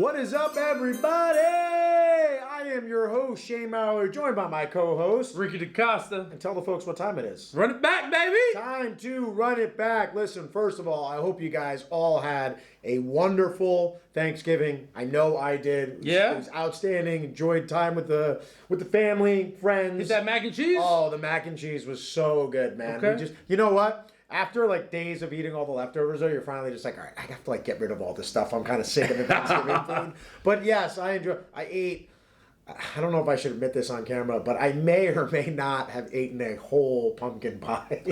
What is up, everybody? I am your host, Shane Maurer, joined by my co-host, Ricky DaCosta. And tell the folks what time it is. Run it back, baby! Time to run it back. Listen, first of all, I hope you guys all had a wonderful Thanksgiving. I know I did. It was outstanding. Enjoyed time with the family, friends. Is that mac and cheese? Oh, the mac and cheese was so good, man. Okay. You know what? After days of eating all the leftovers, though, you're finally just like, all right, I have to get rid of all this stuff. I'm kind of sick of the Thanksgiving food. But yes, I ate. I don't know if I should admit this on camera, but I may or may not have eaten a whole pumpkin pie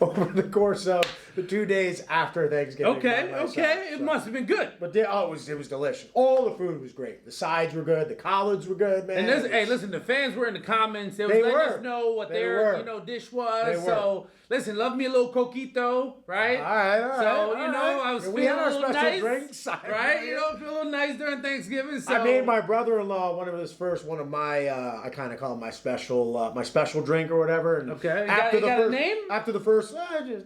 over the course of the 2 days after Thanksgiving. Okay. It must have been good. But it was delicious. All the food was great. The sides were good. The collards were good, man. And listen, the fans were in the comments. They letting us know what their dish was. So listen, love me a little coquito, right? All right. So I was feeling a little nice, drinks, right? Feel a little nice during Thanksgiving. So I made my brother-in-law one of my I kind of call him my special drink or whatever. And okay, after got a name? After the first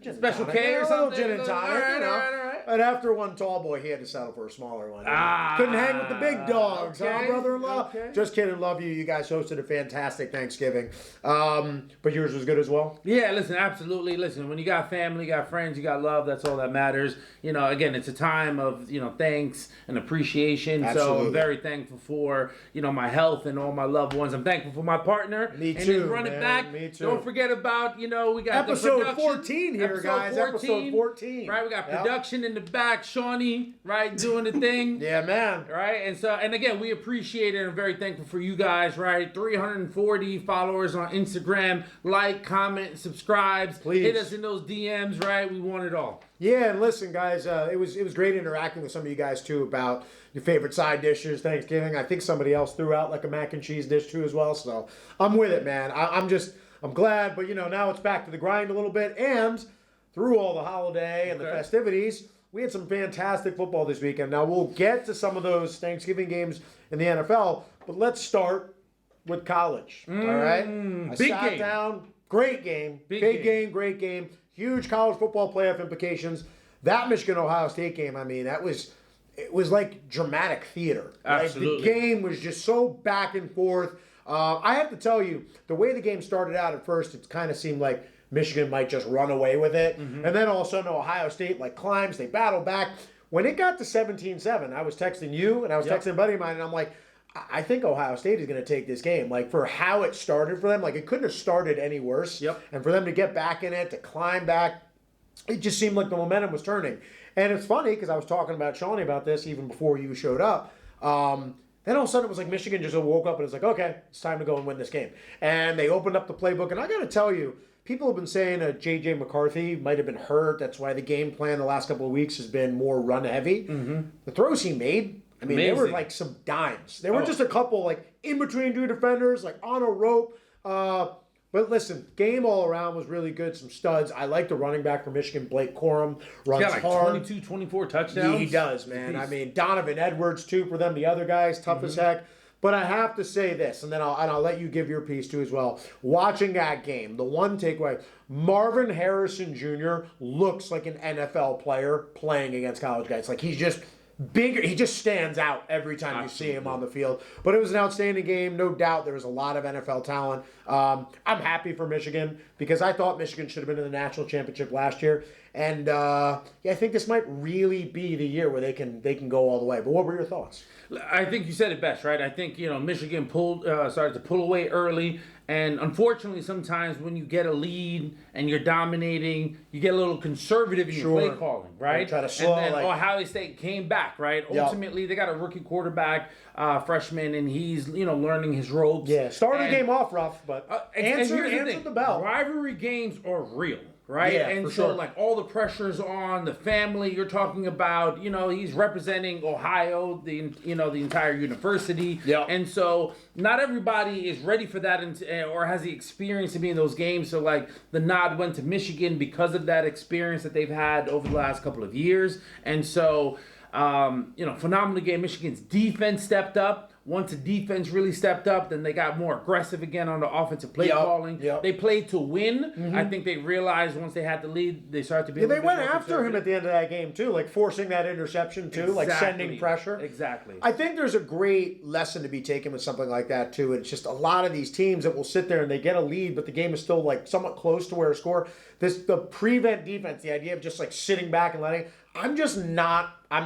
just special K or something, gin and tonic, all right. And after one tall boy, he had to settle for a smaller one. Couldn't hang with the big dogs, huh, brother-in-law? Okay. Just kidding, love you. You guys hosted a fantastic Thanksgiving, but yours was good as well. Yeah, listen, absolutely. Listen, when you got family, you got friends, you got love. That's all that matters. Again, it's a time of thanks and appreciation. Absolutely. So I'm very thankful for my health and all my loved ones. I'm thankful for my partner. Me and too. Then run it back. Me too. Don't forget about we got episode the 14 here, guys. Episode 14. Right, we got production in the back. Shawnee, right, doing the thing. Yeah, man. Right, and again, we appreciate it and are very thankful for you guys. Right, 340 followers on Instagram. Like, comment, subscribe. Please hit us in those DMs. Right, we want it all. Yeah, and listen, guys, it was great interacting with some of you guys too about your favorite side dishes, Thanksgiving. I think somebody else threw out a mac and cheese dish too as well. So I'm with it, man. I'm glad, but now it's back to the grind a little bit. And through all the holiday and the festivities, we had some fantastic football this weekend. Now we'll get to some of those Thanksgiving games in the NFL, but let's start with college. All right, I sat down. Great game. Big game. Great game. Huge college football playoff implications. That Michigan-Ohio State game, it was like dramatic theater. Absolutely. The game was just so back and forth. I have to tell you, the way the game started out at first, it kind of seemed like Michigan might just run away with it. Mm-hmm. And then all of a sudden, Ohio State climbs, they battle back. When it got to 17-7, I was texting you and I was texting a buddy of mine, and I'm like, I think Ohio State is going to take this game. For how it started for them, it couldn't have started any worse. Yep. And for them to get back in it, to climb back, it just seemed like the momentum was turning. And it's funny because I was talking about Shawnee about this even before you showed up. Then all of a sudden it was like Michigan just woke up and it's like, okay, it's time to go and win this game. And they opened up the playbook. And I got to tell you, people have been saying J.J. McCarthy might have been hurt. That's why the game plan the last couple of weeks has been more run heavy. Mm-hmm. The throws he made, they were some dimes. They were just a couple in between two defenders, on a rope. But listen, game all around was really good. Some studs. I like the running back for Michigan, Blake Corum. Runs hard. 22, 24 touchdowns. Yeah, he does, man. Donovan Edwards, too, for them. The other guys, tough as heck. But I have to say this, and then I'll let you give your piece, too, as well. Watching that game, the one takeaway, Marvin Harrison Jr. looks like an NFL player playing against college guys. He's just bigger. He just stands out every time you see him on the field. But it was an outstanding game. No doubt there was a lot of NFL talent. I'm happy for Michigan because I thought Michigan should have been in the national championship last year. And I think this might really be the year where they can go all the way. But what were your thoughts? I think you said it best, right? I think Michigan started to pull away early, and unfortunately, sometimes when you get a lead and you're dominating, you get a little conservative in your play calling, right? Try to slow. And then Ohio State came back, right? Ultimately, they got a rookie quarterback, freshman, and he's learning his ropes. Yeah, started the game off rough, but answered the bell. Rivalry games are real. Right? Yeah, and for so, sure. all the pressure's on the family. You're talking about, he's representing Ohio, the entire university. Yeah. And so, not everybody is ready for that or has the experience to be in those games. So, the nod went to Michigan because of that experience that they've had over the last couple of years. And so, phenomenal game. Michigan's defense stepped up. Once the defense really stepped up, then they got more aggressive again on the offensive play calling. They played to win. I think they realized once they had the lead, they started to be. They went after him at the end of that game too, like forcing that interception too, like sending pressure. Exactly. I think there's a great lesson to be taken with something like that too. And it's just a lot of these teams that will sit there and they get a lead, but the game is still like somewhat close to where a score. The prevent defense, the idea of just like sitting back and letting. I'm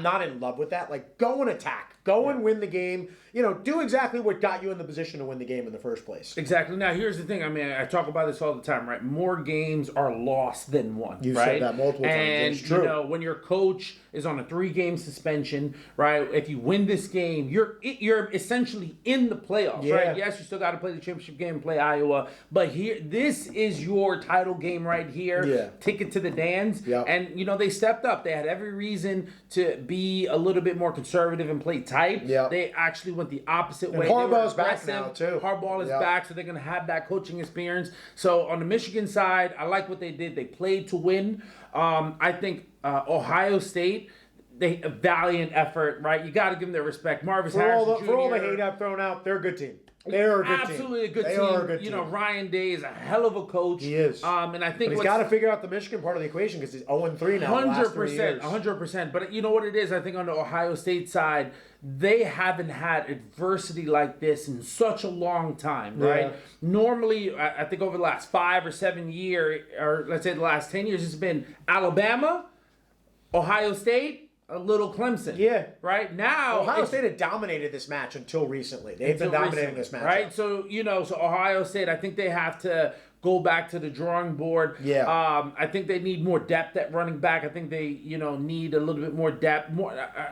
not in love with that. Like, go and attack. Go and win the game. You know, do exactly what got you in the position to win the game in the first place. Exactly. Now, here's the thing. I mean, I talk about this all the time, right? More games are lost than won. You've right? said that multiple times. And, it's true. You know, when your coach is on a 3-game suspension, right? If you win this game, you're essentially in the playoffs, right? Yes, you still got to play the championship game and play Iowa. But this is your title game right here. Yeah. Ticket to the dance. Yep. And, you know, they stepped up. They had every reason to be a little bit more conservative and play tight. Yep. They actually went the opposite way. Harbaugh's back now, too. Harbaugh is back, so they're going to have that coaching experience. So on the Michigan side, I like what they did. They played to win. I think Ohio State, a valiant effort, right? You got to give them their respect. Marvis Harrison Jr. For all the hate I've thrown out, they're a good team. They are a good team. Absolutely a good team. They are a good team. You know, Ryan Day is a hell of a coach. He is. And I think he's got to figure out the Michigan part of the equation because he's 0-3 now. 100%. 100%. But you know what it is? I think on the Ohio State side, they haven't had adversity like this in such a long time, right? Normally, I think over the last 5 or 7 years, or let's say the last 10 years, it's been Alabama, Ohio State, a little Clemson. Yeah. Right? Now Ohio State had dominated this match until recently. They've been dominating this match. Right? So, you know, so Ohio State, I think they have to go back to the drawing board. Yeah. I think they need more depth at running back. I think they, you know, need a little bit more depth,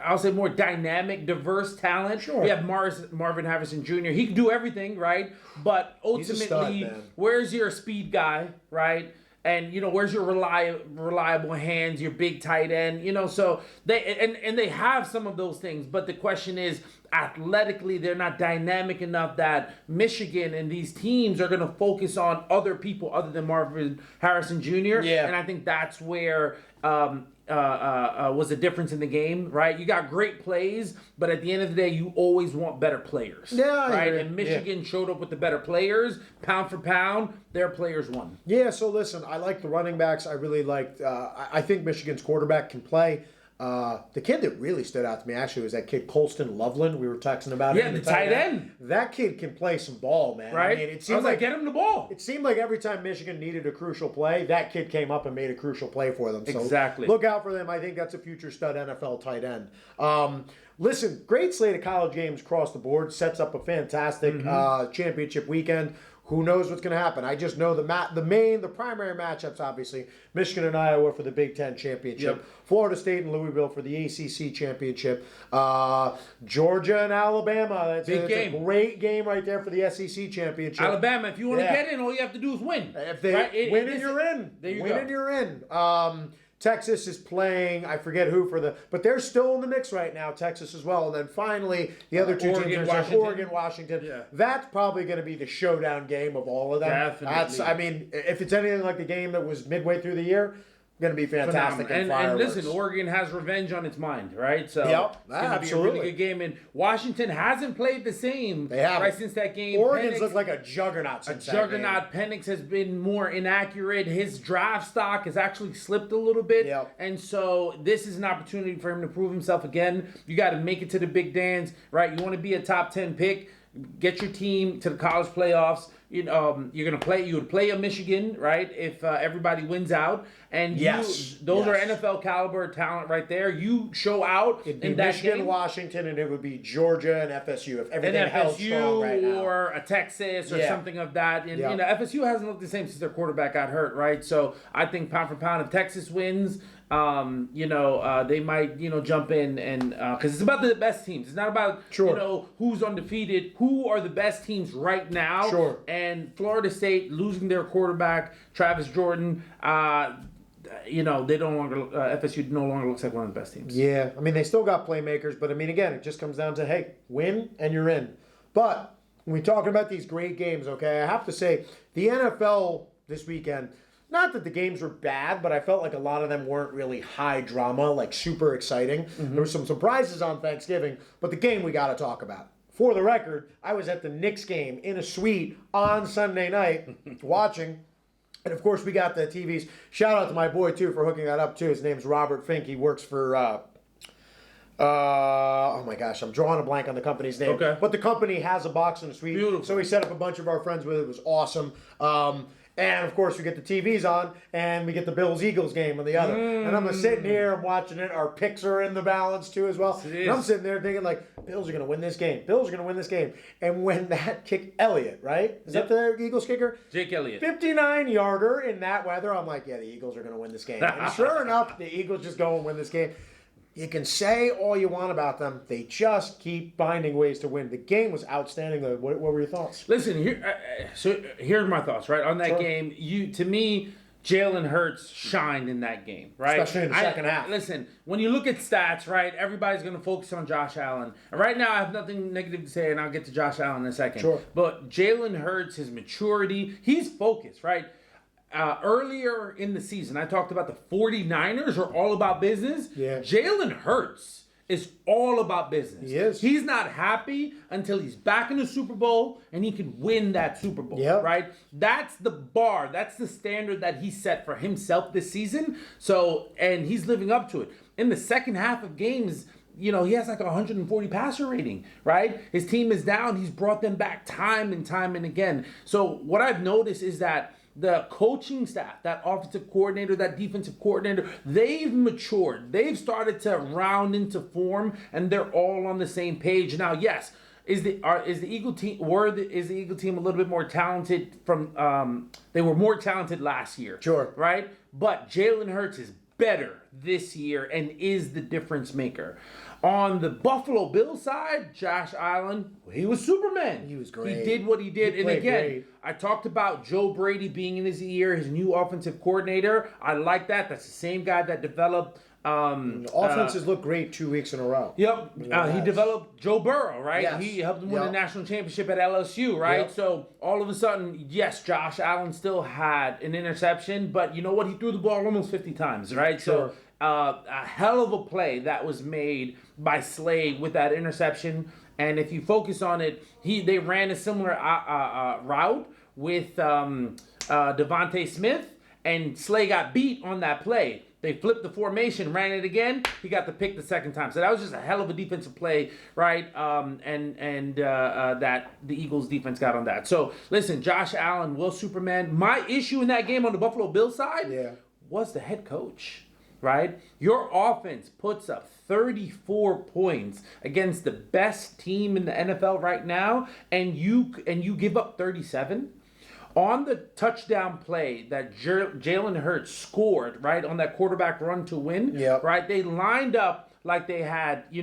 I'll say more dynamic, diverse talent. Sure. We have Marvin Harrison Jr. He can do everything, right? But ultimately, where's your speed guy, right? And, you know, where's your reliable hands, your big tight end, you know, so they have some of those things. But the question is, athletically, they're not dynamic enough that Michigan and these teams are going to focus on other people other than Marvin Harrison Jr. Yeah. And I think that's where was a difference in the game, right? You got great plays, but at the end of the day, you always want better players. Yeah, right? And Michigan showed up with the better players, pound for pound. Their players won. Yeah. So listen, I like the running backs. I really liked. I think Michigan's quarterback can play. The kid that really stood out to me actually was that kid Colston Loveland. We were texting about him. Yeah, the tight end. That kid can play some ball, man. Right. I mean, it seemed like get him the ball. It seemed like every time Michigan needed a crucial play, that kid came up and made a crucial play for them. So exactly. Look out for them. I think that's a future stud NFL tight end. Listen, great slate of college games across the board. Sets up a fantastic championship weekend. Who knows what's going to happen? I just know the primary matchups, obviously, Michigan and Iowa for the Big Ten championship, Florida State and Louisville for the ACC championship, Georgia and Alabama. That's a great game right there for the SEC championship. Alabama, if you want to get in, all you have to do is win. If they win and you're in. There you go. Win and you're in. Texas is playing, I forget who but they're still in the mix right now, Texas as well. And then finally, the other two teams are Oregon, Washington. Yeah. That's probably going to be the showdown game of all of them. Definitely. If it's anything like the game that was midway through the year, going to be fantastic. And listen, Oregon has revenge on its mind, right? So it's going to be a really good game. And Washington hasn't played the same right since that game. Oregon's looked like a juggernaut since that game. Penix has been more inaccurate. His draft stock has actually slipped a little bit. And so this is an opportunity for him to prove himself again. You got to make it to the big dance, right? You want to be a top 10 pick. Get your team to the college playoffs. You're gonna play. You would play a Michigan, right? If everybody wins out, and those are NFL caliber talent right there. You show out It'd in be that Michigan, game. Washington, and it would be Georgia and FSU if everything held strong right now. Or a Texas or something of that. And you know, FSU hasn't looked the same since their quarterback got hurt, right? So I think pound for pound, if Texas wins, they might jump in and because it's about the best teams. It's not about who's undefeated. Who are the best teams right now? Sure. And Florida State losing their quarterback, Travis Jordan. They no longer FSU no longer looks like one of the best teams. Yeah, I mean they still got playmakers, but I mean again, it just comes down to win and you're in. But when we're talking about these great games, okay, I have to say the NFL this weekend. Not that the games were bad, but I felt like a lot of them weren't really high drama, like super exciting. There were some surprises on Thanksgiving, but the game we got to talk about. for the record, I was at the Knicks game in a suite on Sunday night watching. And, of course, we got the TVs. Shout out to my boy, too, for hooking that up, too. His name's Robert Fink. He works for, oh, my gosh, I'm drawing a blank on the company's name. Okay. But the company has a box in the suite. Beautiful. So we set up a bunch of our friends with it. It was awesome. And, of course, we get the TVs on, and we get the Bills-Eagles game on the other. And I'm sitting here, I'm watching it. Our picks are in the balance, too, as well. And I'm sitting there thinking, like, Bills are going to win this game. Bills are going to win this game. And when that kick, Elliott, right? Is that the Eagles kicker? Jake Elliott. 59-yarder in that weather. I'm like, yeah, the Eagles are going to win this game. And sure enough, the Eagles just go and win this game. You can say all you want about them. They just keep finding ways to win. The game was outstanding, though. What were your thoughts? Listen, here's my thoughts, right? On that game, to me, Jalen Hurts shined in that game, right? Especially in the second half. Listen, when you look at stats, right, everybody's going to focus on Josh Allen. And right now, I have nothing negative to say, and I'll get to Josh Allen in a second. Sure. But Jalen Hurts, his maturity, he's focused, right? Earlier in the season, I talked about the 49ers are all about business. Yeah. Jalen Hurts is all about business. He is. He's not happy until he's back in the Super Bowl and he can win that Super Bowl. Yep. Right? That's the bar. That's the standard that he set for himself this season. So, and he's living up to it. In the second half of games, he has like a 140 passer rating, right? His team is down. He's brought them back time and time and again. So what I've noticed is that the coaching staff, that offensive coordinator, that defensive coordinator, they've matured. They've started to round into form, and they're all on the same page. Now, yes, is the Eagle team a little bit more talented from they were more talented last year. Sure. Right? But Jalen Hurts is better this year and is the difference maker. On the Buffalo Bills side, Josh Allen, he was Superman. He was great. He did what he did. He And played again, great. I talked about Joe Brady being in his ear, his new offensive coordinator. I like that. That's the same guy that developed Offenses look great 2 weeks in a row. Yep. He developed Joe Burrow, right? Yes. He helped him win the Yep. national championship at LSU, right? Yep. So all of a sudden, yes, Josh Allen still had an interception, but you know what? He threw the ball almost 50 times, right? Sure. So a hell of a play that was made by Slade with that interception. And if you focus on it, they ran a similar route with Devontae Smith, and Slade got beat on that play. They flipped the formation, ran it again. He got the pick the second time. So that was just a hell of a defensive play, right? That the Eagles defense got on that. So listen, Josh Allen was Superman. My issue in that game on the Buffalo Bills side was the head coach, right? Your offense puts up 34 points against the best team in the NFL right now, and you give up 37. On the touchdown play that Jalen Hurts scored, right, on that quarterback run to win, right, they lined up like they had, they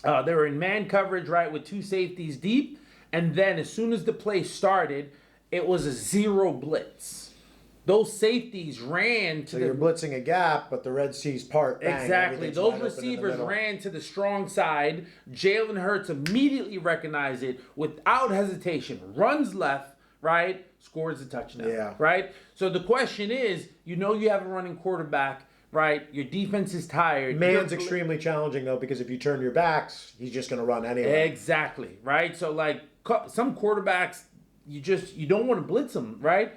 were in man coverage, right, with two safeties deep, and then as soon as the play started, it was a zero blitz. Those safeties ran to you're blitzing a gap, but the Red Sea's part. Bang, exactly. Those receivers ran to the strong side. Jalen Hurts immediately recognized it without hesitation, runs left, right, scores a touchdown, right? So the question is, you have a running quarterback, right? Your defense is tired. Man's extremely challenging, though, because if you turn your backs, he's just going to run anyway. Exactly, right? So, like, some quarterbacks, you don't want to blitz them, right?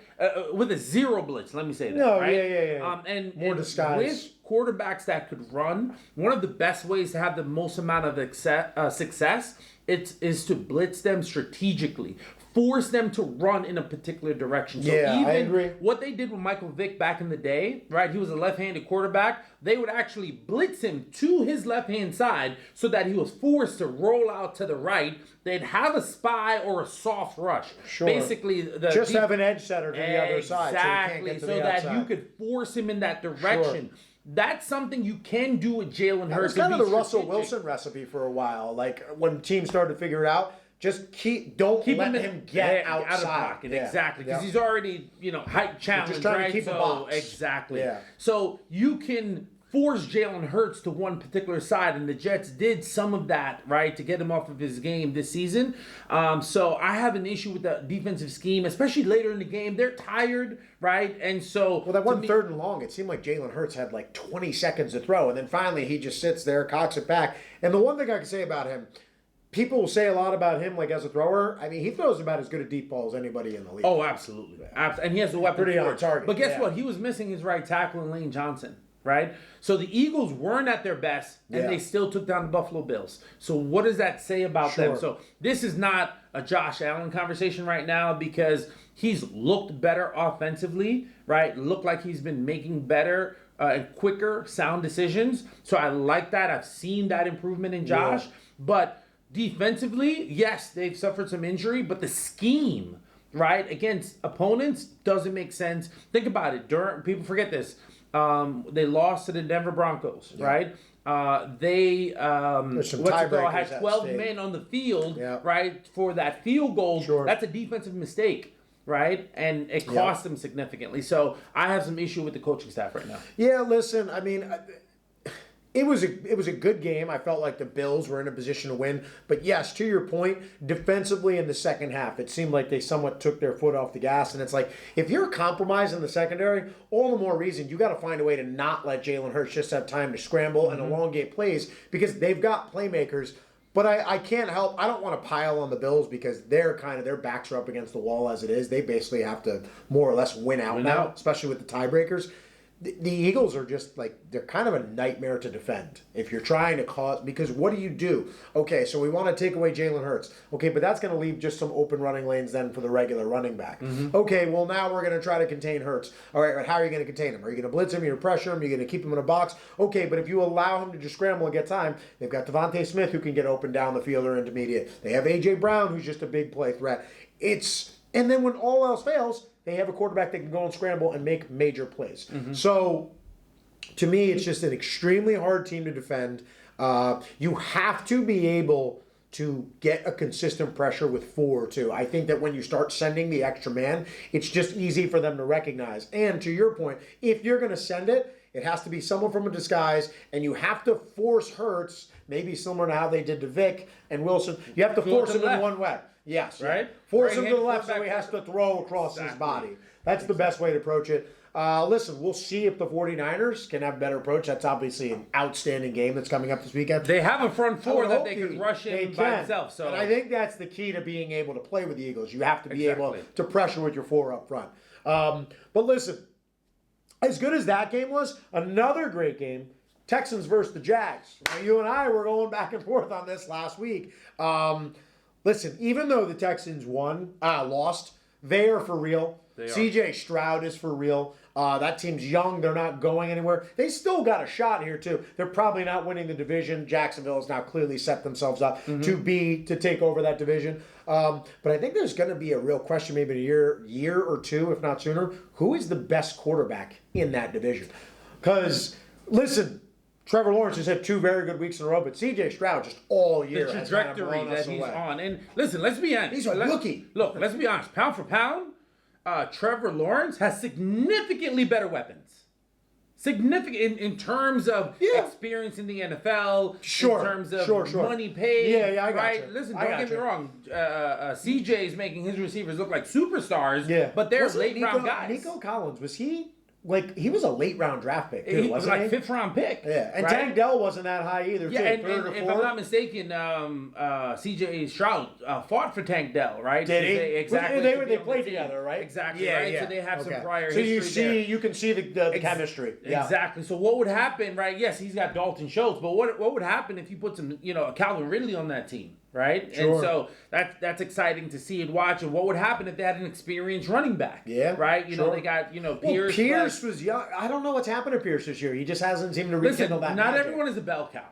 With a zero blitz, let me say that, right? Yeah. And more disguise. With quarterbacks that could run, one of the best ways to have the most amount of success is to blitz them strategically. Force them to run in a particular direction. So even I agree. What they did with Michael Vick back in the day, right? He was a left-handed quarterback. They would actually blitz him to his left-hand side so that he was forced to roll out to the right. They'd have a spy or a soft rush. Sure. Basically, have an edge setter to the other side. Exactly. So that you could force him in that direction. Sure. That's something you can do with Jalen Hurts. It's kind of the Russell Wilson recipe for a while. Like when teams started to figure it out. Just don't let him get outside. Out of pocket, exactly. Because he's already, height challenged, just trying right? to keep a box. Exactly. Yeah. So you can force Jalen Hurts to one particular side, and the Jets did some of that, right, to get him off of his game this season. So I have an issue with the defensive scheme, especially later in the game. They're tired, right? And so... Well, that one third and long, it seemed like Jalen Hurts had like 20 seconds to throw, and then finally he just sits there, cocks it back. And the one thing I can say about him, people will say a lot about him, like as a thrower. I mean, he throws about as good a deep ball as anybody in the league. Oh, absolutely. And he has the weapon Pretty for on it. target. But guess what? He was missing his right tackle in Lane Johnson, right? So the Eagles weren't at their best, and they still took down the Buffalo Bills. So what does that say about them? So this is not a Josh Allen conversation right now because he's looked better offensively, right? Looked like he's been making better and quicker, sound decisions. So I like that. I've seen that improvement in Josh. But defensively, yes, they've suffered some injury, but the scheme, right, against opponents doesn't make sense. Think about it. People forget this. They lost to the Denver Broncos, right? They had 12 men on the field, right, for that field goal. That's a defensive mistake. Right, and it cost them significantly. So I have some issue with the coaching staff right now. Yeah, listen, I mean, it was a good game. I felt like the Bills were in a position to win. But yes, to your point, defensively in the second half, it seemed like they somewhat took their foot off the gas. And it's like, if you're compromised in the secondary, all the more reason you got to find a way to not let Jalen Hurts just have time to scramble and elongate plays because they've got playmakers. But I can't help. I don't want to pile on the Bills because their backs are up against the wall as it is. They basically have to more or less win out now, especially with the tiebreakers. The Eagles are just like, they're kind of a nightmare to defend if you're trying to cause, because what do? Okay, so we want to take away Jalen Hurts. Okay, but that's going to leave just some open running lanes then for the regular running back. Okay, well now we're going to try to contain Hurts. All right, but how are you going to contain him? Are you going to blitz him? Are you going to pressure him? Are you going to keep him in a box? Okay, but if you allow him to just scramble and get time, they've got Devontae Smith who can get open down the field or intermediate. They have A.J. Brown who's just a big play threat. And then when all else fails, they have a quarterback that can go and scramble and make major plays. So, to me, it's just an extremely hard team to defend. You have to be able to get a consistent pressure with 4 or 2. I think that when you start sending the extra man, it's just easy for them to recognize. And to your point, if you're going to send it, it has to be someone from a disguise, and you have to force Hurts, maybe similar to how they did to Vic and Wilson. You have to force him in one way. Yes. Right? Force him to the left so he has to throw across his body. That's the best way to approach it. Listen, we'll see if the 49ers can have a better approach. That's obviously an outstanding game that's coming up this weekend. They have a front four that they can rush in by themselves. So. And I think that's the key to being able to play with the Eagles. You have to be able to pressure with your 4 up front. But listen, as good as that game was, another great game, Texans versus the Jags. Now, you and I were going back and forth on this last week. Listen, even though the Texans lost, they are for real. CJ Stroud is for real. That team's young. They're not going anywhere. They still got a shot here, too. They're probably not winning the division. Jacksonville has now clearly set themselves up to take over that division. But I think there's going to be a real question maybe in a year or two, if not sooner. Who is the best quarterback in that division? Because, listen, Trevor Lawrence has had 2 very good weeks in a row, but C.J. Stroud just all year the trajectory that he's on. And listen, let's be honest. He's a rookie. Look, let's be honest. Pound for pound, Trevor Lawrence has significantly better weapons. Significant in terms of experience in the NFL, in terms of money paid. I got right? you. Listen, don't get me wrong. CJ is making his receivers look like superstars, but they're late-round guys. Nico Collins, was he... he was a late-round draft pick, too, he was like 5th-round pick. Yeah, and Tank Dell wasn't that high either, too. And if I'm not mistaken, C.J. Stroud fought for Tank Dell, right? Did he? Exactly. They played together, right? Exactly, right? So they have some prior history there. You can see the chemistry. Yeah. Exactly. So what would happen, right? Yes, he's got Dalton Schultz, but what would happen if you put some, a Calvin Ridley on that team? Right? Sure. And so that's exciting to see and watch. And what would happen if they had an experienced running back? Yeah. Right? They got, Pierce. Pierce was young. I don't know what's happened to Pierce this year. He just hasn't seemed to rekindle that not magic. everyone is a bell cow.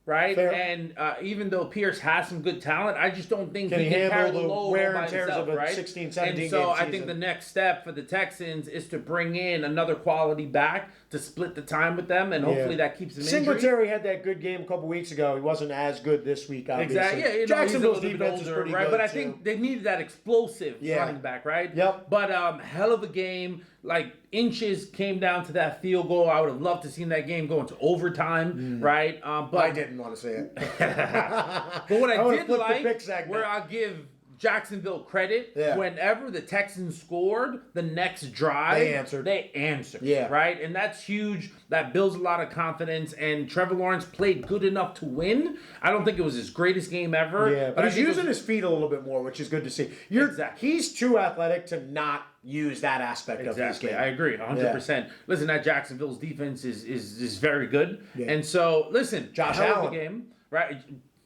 Right? Fair. And even though Pierce has some good talent, I just don't think he can handle carry the the load wear by and tears himself, of a right? 16, 17 and so game I think season. the next step for the Texans is to bring in another quality back to split the time with them, and hopefully that keeps him Singletary had that good game a couple weeks ago. He wasn't as good this week, obviously. Exactly. Yeah, Jacksonville's he's a defense bit is older, pretty right? good, But I too. think they needed that explosive running back, right? Yep. But hell of a game. Like, inches came down to that field goal. I would have loved to see that game go into overtime, right? But I didn't want to say it. But what I did like, where I'll give Jacksonville credit. Yeah. Whenever the Texans scored, the next drive, They answered. Yeah. Right? And that's huge. That builds a lot of confidence. And Trevor Lawrence played good enough to win. I don't think it was his greatest game ever. Yeah, but he's using his feet a little bit more, which is good to see. Exactly. He's too athletic to not use that aspect of his game. I agree, 100%. Yeah. Listen, that Jacksonville's defense is very good. Yeah. And so, listen, Josh Allen. The game, right?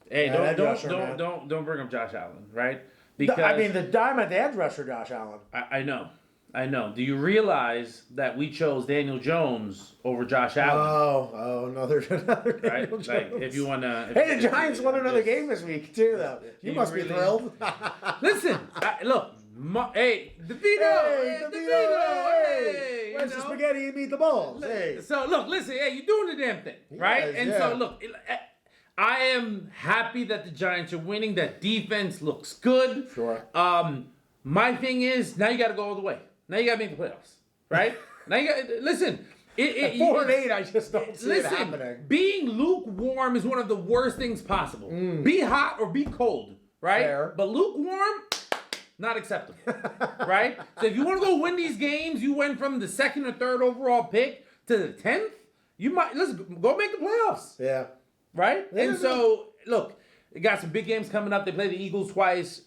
Hey, don't bring up Josh Allen, right? Because I mean, the dime at the edge rusher, Josh Allen. I know. Do you realize that we chose Daniel Jones over Josh Allen? Oh, another right? Daniel Jones. Like, if you want to... Hey, the Giants won another game this week, too, though. You must be thrilled. Listen, look, hey, DeVito! Hey, where's the spaghetti and meatballs? Hey. So, look, listen, hey, you're doing the damn thing, right? Yes, so, look... I am happy that the Giants are winning. That defense looks good. Sure. My thing is, now you got to go all the way. Now you got to make the playoffs, right? Now you got listen. At 4-8, I just don't see it happening. Being lukewarm is one of the worst things possible. Be hot or be cold, right? Fair. But lukewarm, not acceptable, right? So if you want to go win these games, you went from the 2nd or 3rd overall pick to the 10th. You might go make the playoffs. Yeah. Right? And so, look, they got some big games coming up. They play the Eagles twice.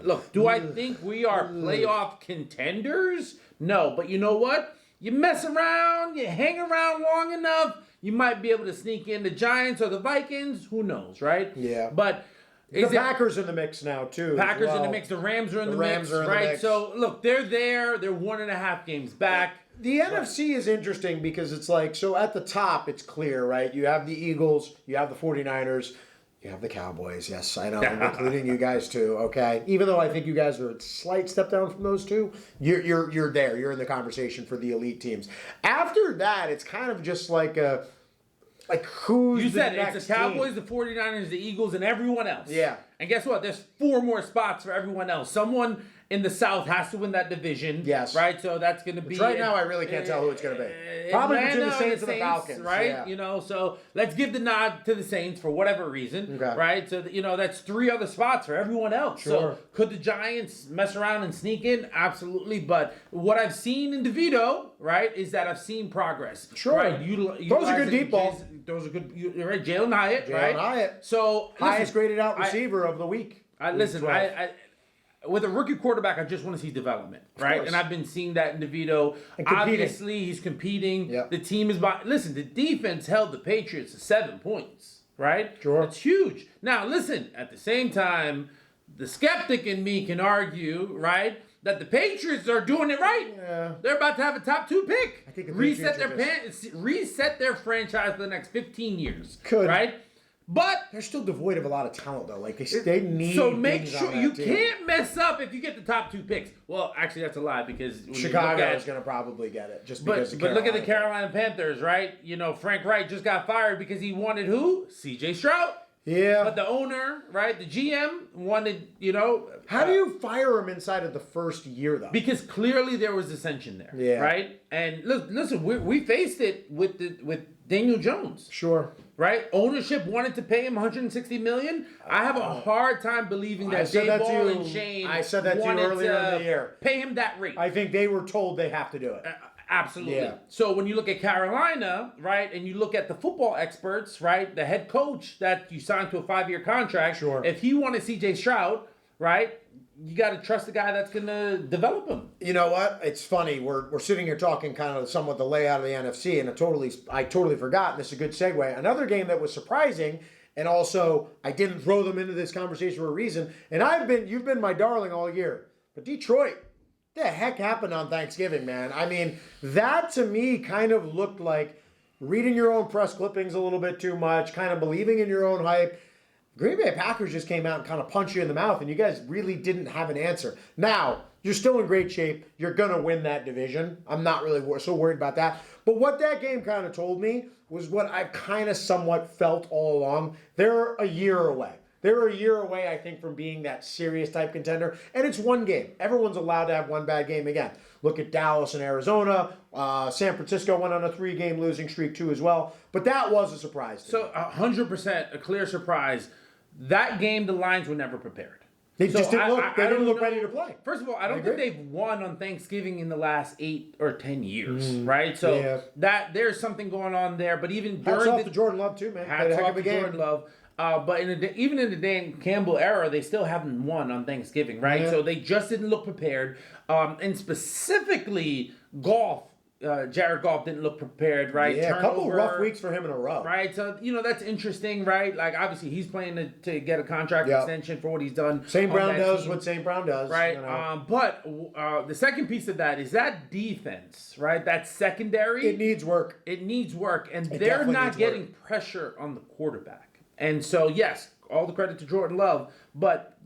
Look, do I think we are playoff contenders? No. But you know what? You mess around, you hang around long enough, you might be able to sneak in the Giants or the Vikings. Who knows, right? Yeah. But the Packers in the mix now, too. Packers in the mix. The Rams are in the mix, right? So, look, they're there. They're 1.5 games back. The NFC is interesting because it's like, so at the top, it's clear, right? You have the Eagles, you have the 49ers, you have the Cowboys. Yes, I know, including you guys too, okay? Even though I think you guys are a slight step down from those two, you're there. You're in the conversation for the elite teams. After that, it's kind of just like who's you the said next it's the Cowboys, team? the 49ers, the Eagles, and everyone else. Yeah. And guess what? There's 4 more spots for everyone else. Someone in the South has to win that division. Yes. Right? So that's going to be... Right now, I really can't tell who it's going to be. Probably between the Saints and the Falcons. Right? Yeah. You know, so let's give the nod to the Saints for whatever reason. Okay. Right? So, that's 3 other spots for everyone else. Sure. So could the Giants mess around and sneak in? Absolutely. But what I've seen in DeVito, right, is that I've seen progress. Sure. Right? Those are good deep balls. Those are good. You're right. Jalen Hyatt, right? Hyatt. So, highest graded out receiver of the week. With a rookie quarterback, I just want to see development, right? And I've been seeing that in DeVito. Obviously, he's competing. Yep. The team is listen, the defense held the Patriots to 7 points, right? Sure. It's huge. Now, listen, at the same time, the skeptic in me can argue, right, that the Patriots are doing it right. Yeah. They're about to have a top 2 pick. I think the reset their franchise for the next 15 years. Right? But they're still devoid of a lot of talent, though. Like they need. So make sure you team. can't mess up if you get the top 2 picks. Well, actually, that's a lie because Chicago is going to probably get it just because. But look at the Carolina Panthers, right? Frank Wright just got fired because he wanted who? C.J. Stroud. Yeah. But the owner, right, the GM wanted, How do you fire him inside of the first year, though? Because clearly there was dissension there, right? And listen, we faced it with Daniel Jones. Sure. Right? Ownership wanted to pay him $160 million. I have a hard time believing that J-Ball and Shane I said that to you earlier in the year. Pay him that rate. I think they were told they have to do it. Absolutely. Yeah. So when you look at Carolina, right, and you look at the football experts, right, the head coach that you signed to a 5-year contract, sure. If he wanted C.J. Stroud, right, you got to trust the guy that's going to develop him. You know what? It's funny. We're sitting here talking kind of somewhat the layout of the NFC, and I totally forgot. And this is a good segue. Another game that was surprising, and also I didn't throw them into this conversation for a reason. And you've been my darling all year, but Detroit. What the heck happened on Thanksgiving, man? I mean, that to me kind of looked like reading your own press clippings a little bit too much, kind of believing in your own hype. Green Bay Packers just came out and kind of punched you in the mouth, and you guys really didn't have an answer. Now, you're still in great shape. You're going to win that division. I'm not really so worried about that. But what that game kind of told me was what I've kind of somewhat felt all along. They're a year away. They're a year away, I think, from being that serious type contender. And it's one game. Everyone's allowed to have one bad game again. Look at Dallas and Arizona. San Francisco went on a 3-game losing streak, too, as well. But that was a surprise to me. So, 100% a clear surprise. That game, the Lions were never prepared. They just didn't look. They didn't look ready to play. First of all, I don't think they've won on Thanksgiving in the last 8 or 10 years, right? So that there's something going on there. But even hats during off to Jordan Love too, man. Hats off to Jordan Love. But even in the Dan Campbell era, they still haven't won on Thanksgiving, right? So they just didn't look prepared. And specifically, Jared Goff didn't look prepared, right? Yeah, a couple of rough weeks for him in a row. Right, so, that's interesting, right? Like, obviously, he's playing to get a contract extension for what he's done. St. Brown does what St. Brown does. Right, but the second piece of that is that defense, right? That secondary. It needs work. And they're not getting pressure on the quarterback. And so, yes, all the credit to Jordan Love, but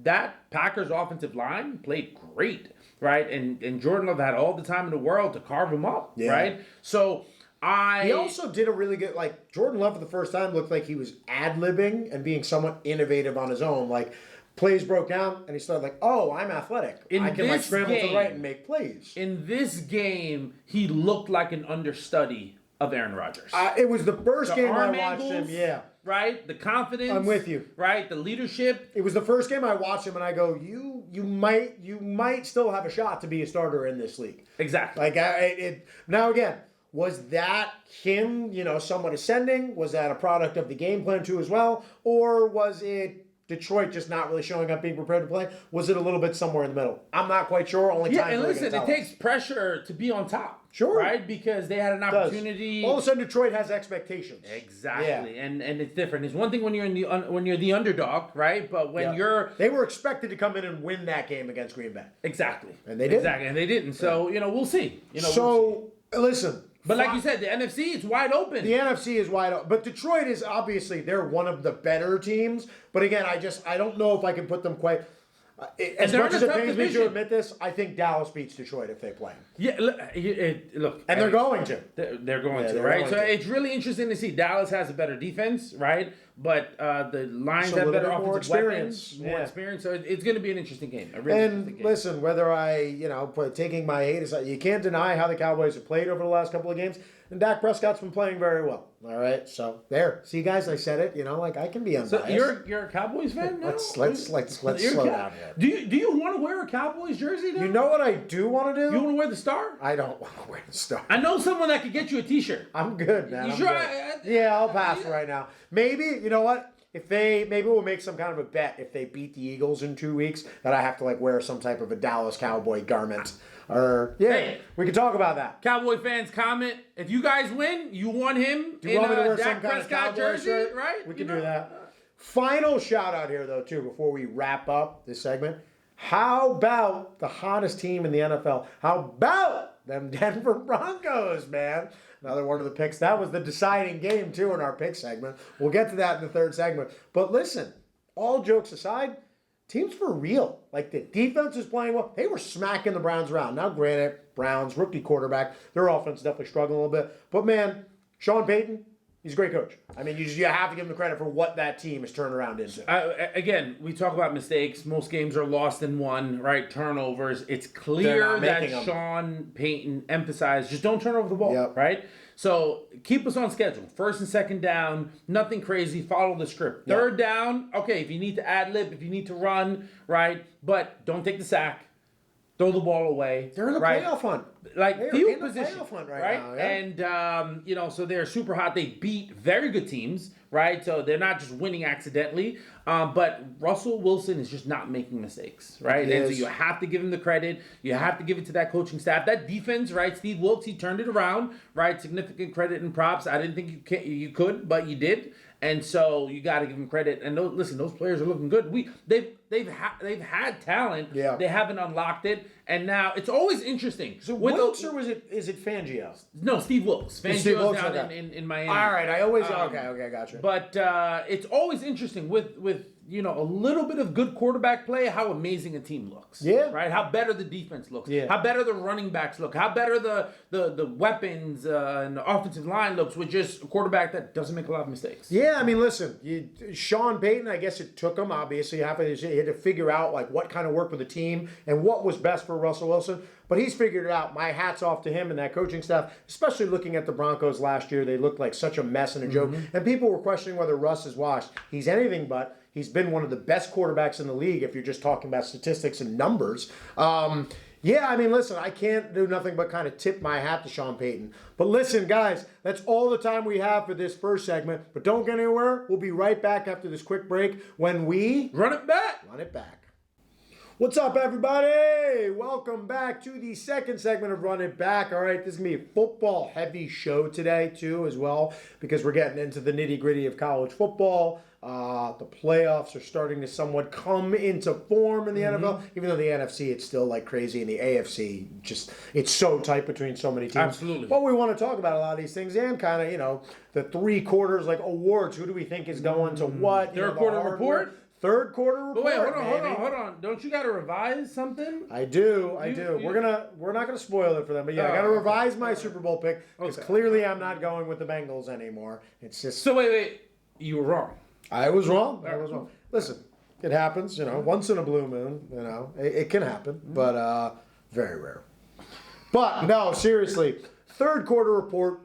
that Packers offensive line played great. Right, and Jordan Love had all the time in the world to carve him up. Yeah. Right, so he also did a really good. Like Jordan Love for the first time looked like he was ad-libbing and being somewhat innovative on his own. Like plays broke down and he started like, "Oh, I'm athletic. I can scramble to the right and make plays." In this game, he looked like an understudy of Aaron Rodgers. It was the first game I watched him. Yeah. Right, the confidence. I'm with you. Right, the leadership. It was the first game I watched him, and I go, you might still have a shot to be a starter in this league. Exactly. Like now again, was that him? Somewhat ascending. Was that a product of the game plan too as well, or was it Detroit just not really showing up, being prepared to play? Was it a little bit somewhere in the middle? I'm not quite sure. Only time. And listen, it takes pressure to be on top. Sure. Right? Because they had an opportunity. All of a sudden, Detroit has expectations. Exactly. Yeah. And it's different. It's one thing when you're the underdog, right? But when they were expected to come in and win that game against Green Bay. Exactly. And they didn't. Exactly. And they didn't. So, we'll see. Listen. But like you said, the NFC is wide open. The NFC is wide open. But Detroit is obviously, they're one of the better teams. But again, I don't know if I can put them quite... As much as it pains me to admit this, I think Dallas beats Detroit if they play. Yeah, look. And they're going to. They're going to, right? So it's really interesting to see. Dallas has a better defense, right? But the Lions have better offensive weapons, more experience. So it's going to be an interesting game. Listen, whether taking my hate aside, you can't deny how the Cowboys have played over the last couple of games. And Dak Prescott's been playing very well. All right, so there. See, guys, I said it. I can be unbiased. So you're a Cowboys fan now? Let's slow down here. Do you want to wear a Cowboys jersey now? You know what I do want to do? You want to wear the star? I don't want to wear the star. I know someone that could get you a T-shirt. I'm good, man. You sure? Yeah, I'll pass for right now. Maybe, you know what? Maybe we'll make some kind of a bet if they beat the Eagles in 2 weeks that I have to wear some type of a Dallas Cowboy garment. We can talk about that. Cowboy fans, comment. If you guys win, you want him in a Dak Prescott jersey, shirt? Right? We can do that. Final shout out here, though, too, before we wrap up this segment. How about the hottest team in the NFL? How about them Denver Broncos, man? Another one of the picks. That was the deciding game, too, in our pick segment. We'll get to that in the third segment. But listen, all jokes aside, teams for real. The defense is playing well. They were smacking the Browns around. Now, granted, Browns, rookie quarterback, their offense is definitely struggling a little bit. But, man, Sean Payton, he's a great coach. I mean, you have to give him the credit for what that team has turned around into. Again, we talk about mistakes. Most games are lost in one, right? Turnovers. It's clear that Sean Payton emphasized just don't turn over the ball, right? So keep us on schedule. First and second down, nothing crazy. Follow the script. Third down, okay, if you need to ad-lib, if you need to run, right? But don't take the sack. Throw the ball away. They're in the playoff hunt. Field position, right now, yeah. And so they're super hot. They beat very good teams, right? So they're not just winning accidentally. But Russell Wilson is just not making mistakes, right? And so you have to give him the credit. You have to give it to that coaching staff. That defense, right? Steve Wilkes, he turned it around, right? Significant credit and props. I didn't think you could, but you did. And so you got to give them credit. And those players are looking good. They've had talent. Yeah. They haven't unlocked it. And now it's always interesting. So Wilkes or is it Fangio? No, Steve Wilkes. Fangio's down in Miami. All right, I always okay, gotcha. But it's always interesting with a little bit of good quarterback play, how amazing a team looks. Yeah. Right? How better the defense looks. Yeah. How better the running backs look. How better the weapons and the offensive line looks with just a quarterback that doesn't make a lot of mistakes. Yeah, I mean, listen, Sean Payton, I guess it took him, obviously. He had to figure out what kind of worked with the team and what was best for Russell Wilson. But he's figured it out. My hat's off to him and that coaching staff, especially looking at the Broncos last year. They looked like such a mess and a joke. And people were questioning whether Russ is washed. He's anything but. He's been one of the best quarterbacks in the league if you're just talking about statistics and numbers. Yeah, I mean, listen, I can't do nothing but kind of tip my hat to Sean Payton. But listen, guys, that's all the time we have for this first segment. But don't get anywhere. We'll be right back after this quick break when we run it back. Run it back. What's up, everybody? Welcome back to the second segment of Run It Back. All right, this is going to be a football-heavy show today, too, as well, because we're getting into the nitty-gritty of college football. The playoffs are starting to somewhat come into form in the NFL. Even though the NFC, it's still like crazy, and the AFC, just it's so tight between so many teams. Absolutely. But we want to talk about a lot of these things and kind of, the 3 quarters, like awards. Who do we think is going to what? Third quarter report? Third quarter report. But wait, hold on. Don't you got to revise something? I do. We're not gonna spoil it for them, but yeah, I got to revise my Super Bowl pick because clearly I'm not going with the Bengals anymore. It's just so wait, you were wrong. I was wrong. Listen, it happens. Once in a blue moon. It can happen, but very rare. But no, seriously, third quarter report.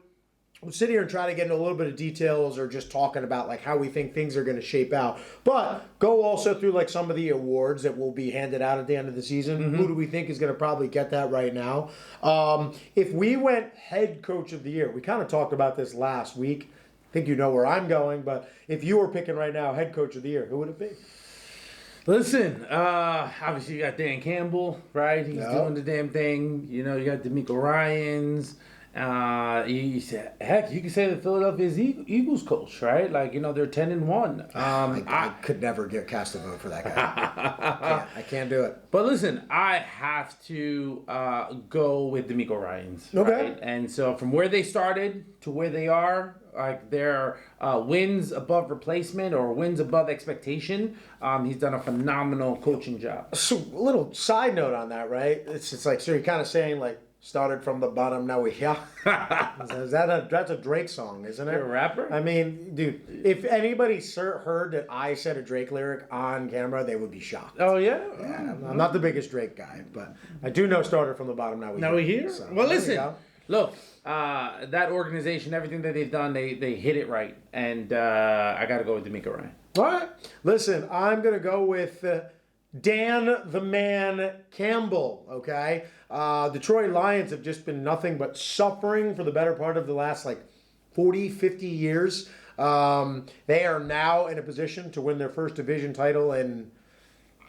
We'll sit here and try to get into a little bit of details or just talking about like how we think things are going to shape out. But go also through like some of the awards that will be handed out at the end of the season. Who do we think is going to probably get that right now? If we went head coach of the year, we kind of talked about this last week. I think you know where I'm going, but if you were picking right now head coach of the year, who would it be? Listen, obviously you got Dan Campbell, right? He's doing the damn thing. You got DeMeco Ryans. You can say the Philadelphia Eagles coach, right? Like, they're 10-1. I could never cast a vote for that guy. I can't do it. But listen, I have to go with DeMeco Ryans. Okay. Right? And so from where they started to where they are, like their wins above replacement or wins above expectation, he's done a phenomenal coaching job. So, a little side note on that, right? It's like, so you're kind of saying like, started from the bottom, now we're here. That's a Drake song, isn't it? You're a rapper? I mean, dude, if anybody heard that I said a Drake lyric on camera, they would be shocked. Oh, yeah? Yeah, I'm not the biggest Drake guy, but I do know started from the bottom, now we're here. So, well, listen, look, that organization, everything that they've done, they hit it right. And I got to go with DeMeco Ryan. All right. Listen, I'm going to go with Dan the Man Campbell, okay? Detroit Lions have just been nothing but suffering for the better part of the last 40, 50 years. They are now in a position to win their first division title in,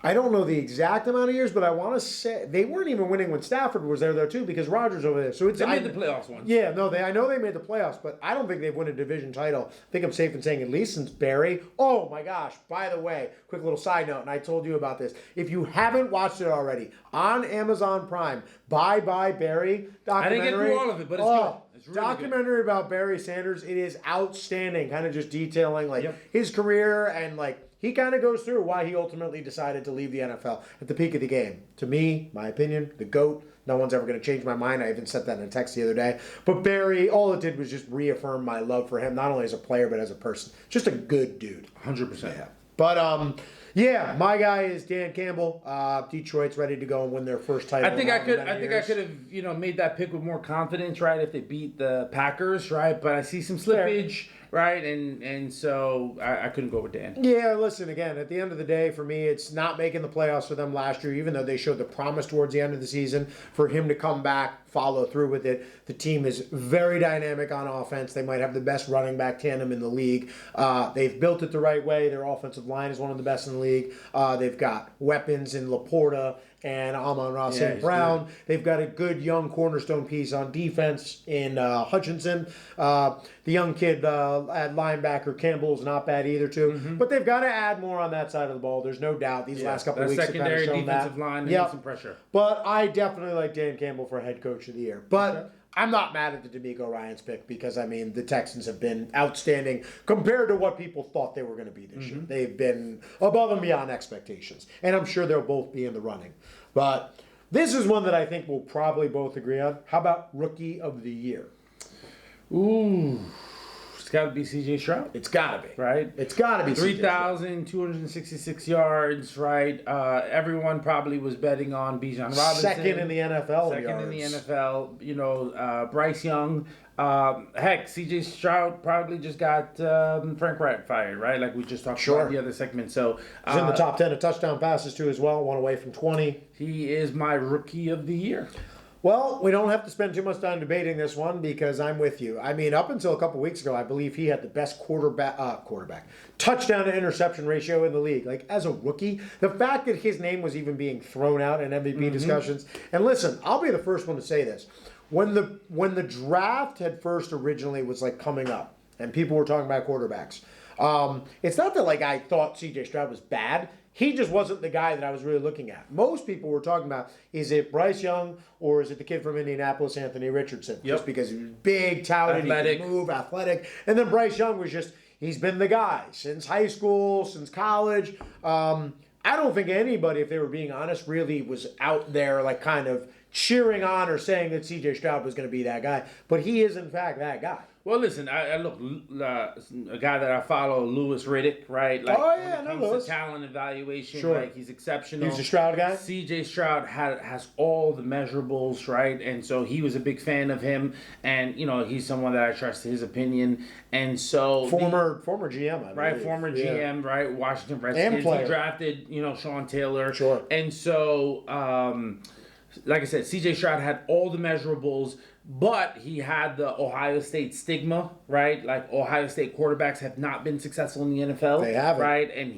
I don't know the exact amount of years, but I want to say they weren't even winning when Stafford was there though too, because Rodgers over there. So they made the playoffs once. Yeah, no, I know they made the playoffs, but I don't think they've won a division title. I think I'm safe in saying at least since Barry. Oh my gosh! By the way, quick little side note, and I told you about this. If you haven't watched it already on Amazon Prime, Bye Bye Barry documentary. I didn't get through all of it, but it's good. It's really documentary good. About Barry Sanders. It is outstanding. Kind of just detailing his career and he kind of goes through why he ultimately decided to leave the NFL at the peak of the game. To me, my opinion, the GOAT. No one's ever going to change my mind. I even sent that in a text the other day. But Barry, all it did was just reaffirm my love for him, not only as a player, but as a person. Just a good dude. 100%. Yeah. But, my guy is Dan Campbell. Detroit's ready to go and win their first title. I think I could have made that pick with more confidence, right? If they beat the Packers, right? But I see some slippage, right? And so I couldn't go with Dan. Yeah, listen, again, at the end of the day, for me, it's not making the playoffs for them last year, even though they showed the promise towards the end of the season. For him to come back, follow through with it. The team is very dynamic on offense. They might have the best running back tandem in the league. They've built it the right way. Their offensive line is one of the best in the league. They've got weapons in Laporta and Amon-Ra St. Brown. Good. They've got a good young cornerstone piece on defense in Hutchinson. The young kid at linebacker, Campbell's not bad either, too. Mm-hmm. But they've got to add more on that side of the ball. There's no doubt. These last couple of weeks have kind of shown that. Secondary defensive line needs some pressure. But I definitely like Dan Campbell for head coach of the year. But I'm not mad at the DeMeco Ryans pick because, the Texans have been outstanding compared to what people thought they were going to be this year. They've been above and beyond expectations. And I'm sure they'll both be in the running. But this is one that I think we'll probably both agree on. How about Rookie of the Year? Ooh. It's got to be C.J. Stroud. It's got to be. Right? It's got to be 3,266 yards, right? Everyone probably was betting on Bijan Robinson. Second in the NFL Second in the NFL. You know, Bryce Young. Heck, C.J. Stroud probably just got Frank Wright fired, right? Like we just talked about in the other segment. So he's in the top 10 of touchdown passes, too, as well. One away from 20. He is my rookie of the year. Well, we don't have to spend too much time debating this one because I'm with you. I mean, up until a couple weeks ago, I believe he had the best quarterback touchdown to interception ratio in the league. Like, as a rookie, the fact that his name was even being thrown out in MVP discussions. And listen, I'll be the first one to say this. When the draft had first originally was like coming up and people were talking about quarterbacks, it's not that like I thought C.J. Stroud was bad. He just wasn't the guy that I was really looking at. Most people were talking about, is it Bryce Young or is it the kid from Indianapolis, Anthony Richardson? Just because he was big, talented, he could move, athletic. And then Bryce Young was just, he's been the guy since high school, since college. I don't think anybody, if they were being honest, really was out there like kind of cheering on or saying that C.J. Stroud was going to be that guy. But he is, in fact, that guy. Well, listen, I look, a guy that I follow, Louis Riddick, right? Like, when it comes to talent evaluation, like, he's exceptional. He's a Stroud guy? C.J. Stroud has all the measurables, right? And so he was a big fan of him. And, you know, he's someone that I trust his opinion. And so... Former GM, I believe. Right, former GM, right? Washington Redskins. And player. He drafted, you know, Sean Taylor. Sure. And so, like I said, C.J. Stroud had all the measurables, but he had the Ohio State stigma, right? Like, Ohio State quarterbacks have not been successful in the NFL. They haven't. Right? And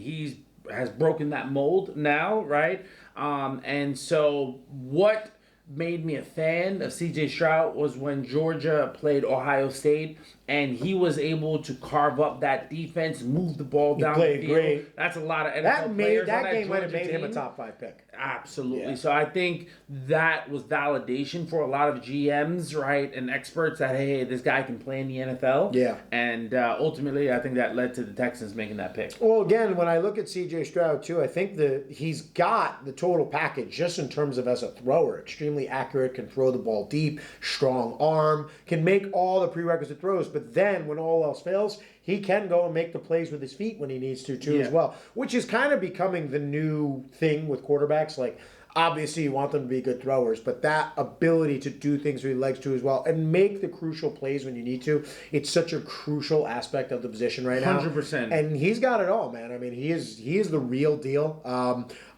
has broken that mold now, right? And so what made me a fan of C.J. Stroud was when Georgia played Ohio State, and he was able to carve up that defense, move the ball down the field. Great. That's a lot of NFL players on that game might have Georgia made him a team. top 5 pick. Absolutely. Yeah. So I think that was validation for a lot of GMs, right, and experts that, hey, this guy can play in the NFL. Yeah. And ultimately, I think that led to the Texans making that pick. Well, again, when I look at C.J. Stroud, too, I think that he's got the total package just in terms of as a thrower. Extremely accurate, can throw the ball deep, strong arm, can make all the prerequisite throws. But then when all else fails, he can go and make the plays with his feet when he needs to, too, as well. Which is kind of becoming the new thing with quarterbacks. Like, obviously, you want them to be good throwers, but that ability to do things with your legs, too, as well, and make the crucial plays when you need to, it's such a crucial aspect of the position right now. 100%. And he's got it all, man. I mean, he is the real deal.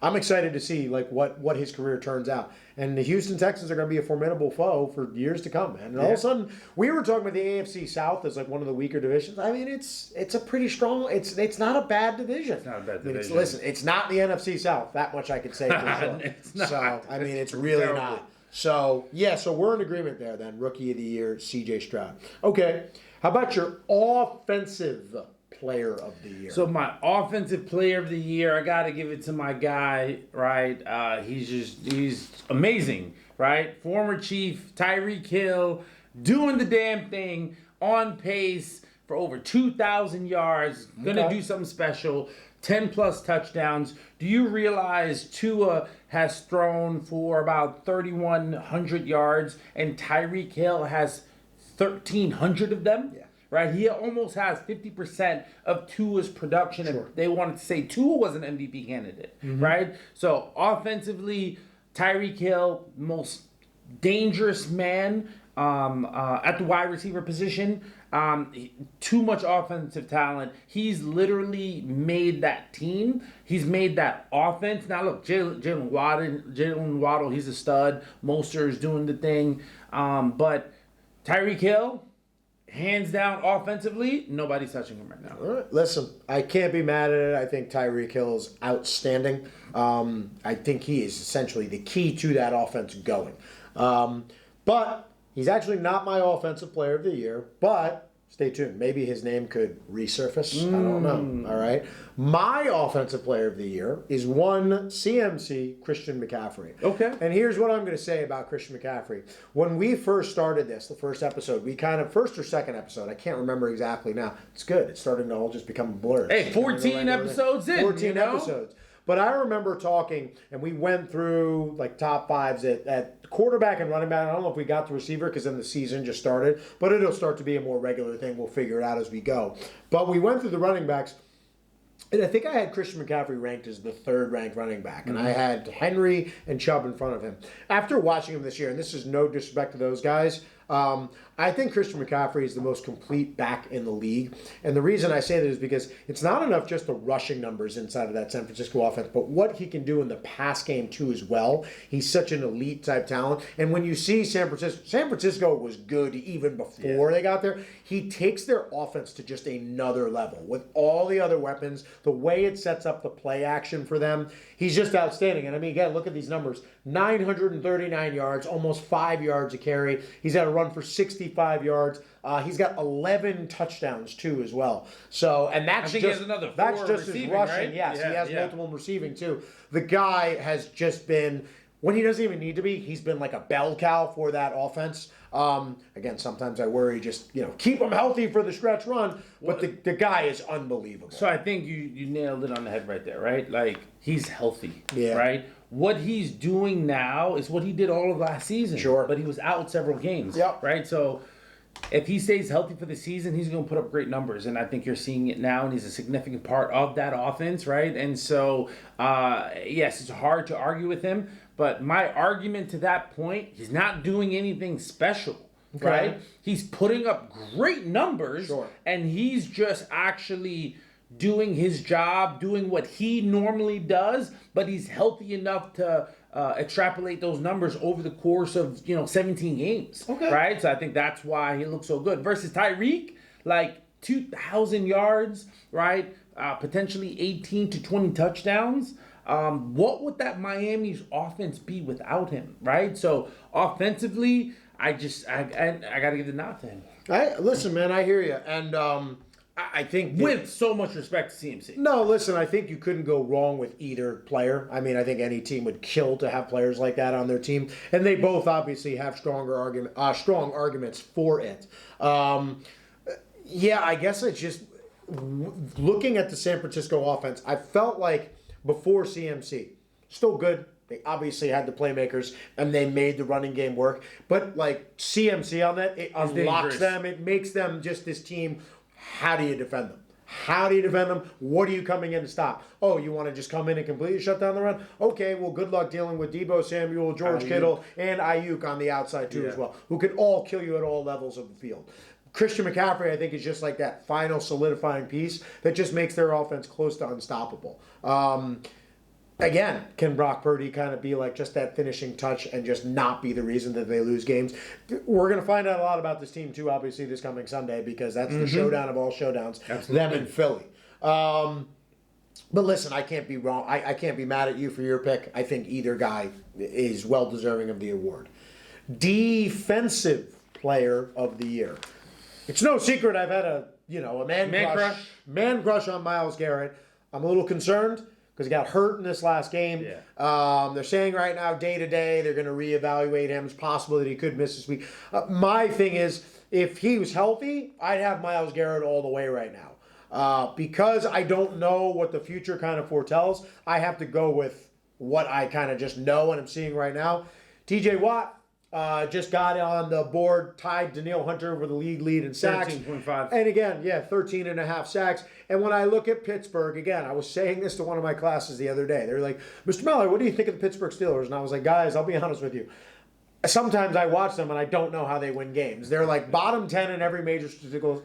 I'm excited to see, like, what his career turns out. And the Houston Texans are going to be a formidable foe for years to come, man. And all of a sudden, we were talking about the AFC South as like one of the weaker divisions. I mean, it's a pretty strong. It's not a bad division. It's not a bad division. Listen, it's not the NFC South. That much I could say for sure. It's not. So I mean, it's really not. So yeah, so we're in agreement there then. Rookie of the year, C.J. Stroud. Okay, how about your offensive player of the year? So my offensive player of the year, I got to give it to my guy, right? He's amazing, right? Former Chief Tyreek Hill, doing the damn thing, on pace for over 2,000 yards, gonna do something special, 10+ touchdowns. Do you realize Tua has thrown for about 3,100 yards and Tyreek Hill has 1,300 of them? Yeah. Right, he almost has 50% of Tua's production. Sure. And they wanted to say Tua was an MVP candidate, right? So offensively, Tyreek Hill, most dangerous man at the wide receiver position. Too much offensive talent. He's literally made that team. He's made that offense. Now look, Jalen Waddle, he's a stud. Moster's doing the thing, but Tyreek Hill, hands down, offensively, nobody's touching him right now. All right. Listen, I can't be mad at it. I think Tyreek Hill is outstanding. I think he is essentially the key to that offense going. But he's actually not my offensive player of the year. But stay tuned. Maybe his name could resurface. I don't know. All right. My offensive player of the year is one CMC, Christian McCaffrey. Okay. And here's what I'm going to say about Christian McCaffrey. When we first started this, the first episode, first or second episode, I can't remember exactly now. It's good. It's starting to all just become a blur. Hey, 14 episodes in. 14 episodes. But I remember talking, and we went through like top fives at quarterback and running back. I don't know if we got to receiver because then the season just started, but it'll start to be a more regular thing. We'll figure it out as we go. But we went through the running backs. And I think I had Christian McCaffrey ranked as the third-ranked running back, and I had Henry and Chubb in front of him. After watching him this year, and this is no disrespect to those guys, I think Christian McCaffrey is the most complete back in the league. And the reason I say that is because it's not enough just the rushing numbers inside of that San Francisco offense, but what he can do in the pass game too as well. He's such an elite type talent. And when you see San Francisco was good even before they got there. He takes their offense to just another level with all the other weapons, the way it sets up the play action for them. He's just outstanding. And I mean, again, look at these numbers. 939 yards, almost 5 yards a carry. He's had a run for 65 yards. He's got 11 touchdowns too as well. So, and that's just, he has another 4 that's just his receiving, rushing. right? Yes, he has multiple receiving too. The guy has just been, when he doesn't even need to be, he's been like a bell cow for that offense. Again, sometimes I worry just, keep him healthy for the stretch run, but the guy is unbelievable. So I think you nailed it on the head right there, right? Like, he's healthy, Yeah. right? What he's doing now is what he did all of last season. Sure. But he was out several games, Yep. right? So if he stays healthy for the season, he's going to put up great numbers. And I think you're seeing it now, and he's a significant part of that offense, right? And so, yes, it's hard to argue with him. But my argument to that point, he's not doing anything special, right? He's putting up great numbers, and he's just actually doing his job, doing what he normally does, but he's healthy enough to extrapolate those numbers over the course of 17 games, right? So I think that's why he looks so good. Versus Tyreek, like 2,000 yards, right? Potentially 18 to 20 touchdowns. What would that Miami's offense be without him, right? So offensively, I got to give the nod to him. Listen, man, I hear you, and I think with so much respect to CMC. No, listen, I think you couldn't go wrong with either player. I mean, I think any team would kill to have players like that on their team, and they both obviously have strong arguments for it. I guess it's just looking at the San Francisco offense. I felt like before CMC, still good. They obviously had the playmakers, and they made the running game work. But like CMC on that, it unlocks them. It makes them just this team. How do you defend them? How do you defend them? What are you coming in to stop? Oh, you want to just come in and completely shut down the run? Okay, well, good luck dealing with Deebo Samuel, George Kittle, and Ayuk on the outside too as well, who can all kill you at all levels of the field. Christian McCaffrey, I think, is just like that final solidifying piece that just makes their offense close to unstoppable. Again, can Brock Purdy kind of be like just that finishing touch and just not be the reason that they lose games? We're going to find out a lot about this team, too, obviously, this coming Sunday, because that's the showdown of all showdowns, them in Philly. But listen, I can't be wrong. I can't be mad at you for your pick. I think either guy is well-deserving of the award. Defensive Player of the Year. It's no secret I've had a man crush on Myles Garrett. I'm a little concerned because he got hurt in this last game. They're saying right now, day to day, they're going to reevaluate him. It's possible that he could miss this week. My thing is, if he was healthy, I'd have Myles Garrett all the way right now. Because I don't know what the future kind of foretells, I have to go with what I kind of just know and I'm seeing right now. TJ Watt just got on the board, tied Danielle Hunter for the league lead in sacks. 13.5. And again, 13 and a half sacks. And when I look at Pittsburgh, again, I was saying this to one of my classes the other day. They're like, Mr. Miller, what do you think of the Pittsburgh Steelers? And I was like, guys, I'll be honest with you. Sometimes I watch them and I don't know how they win games. They're like bottom 10 in every major statistical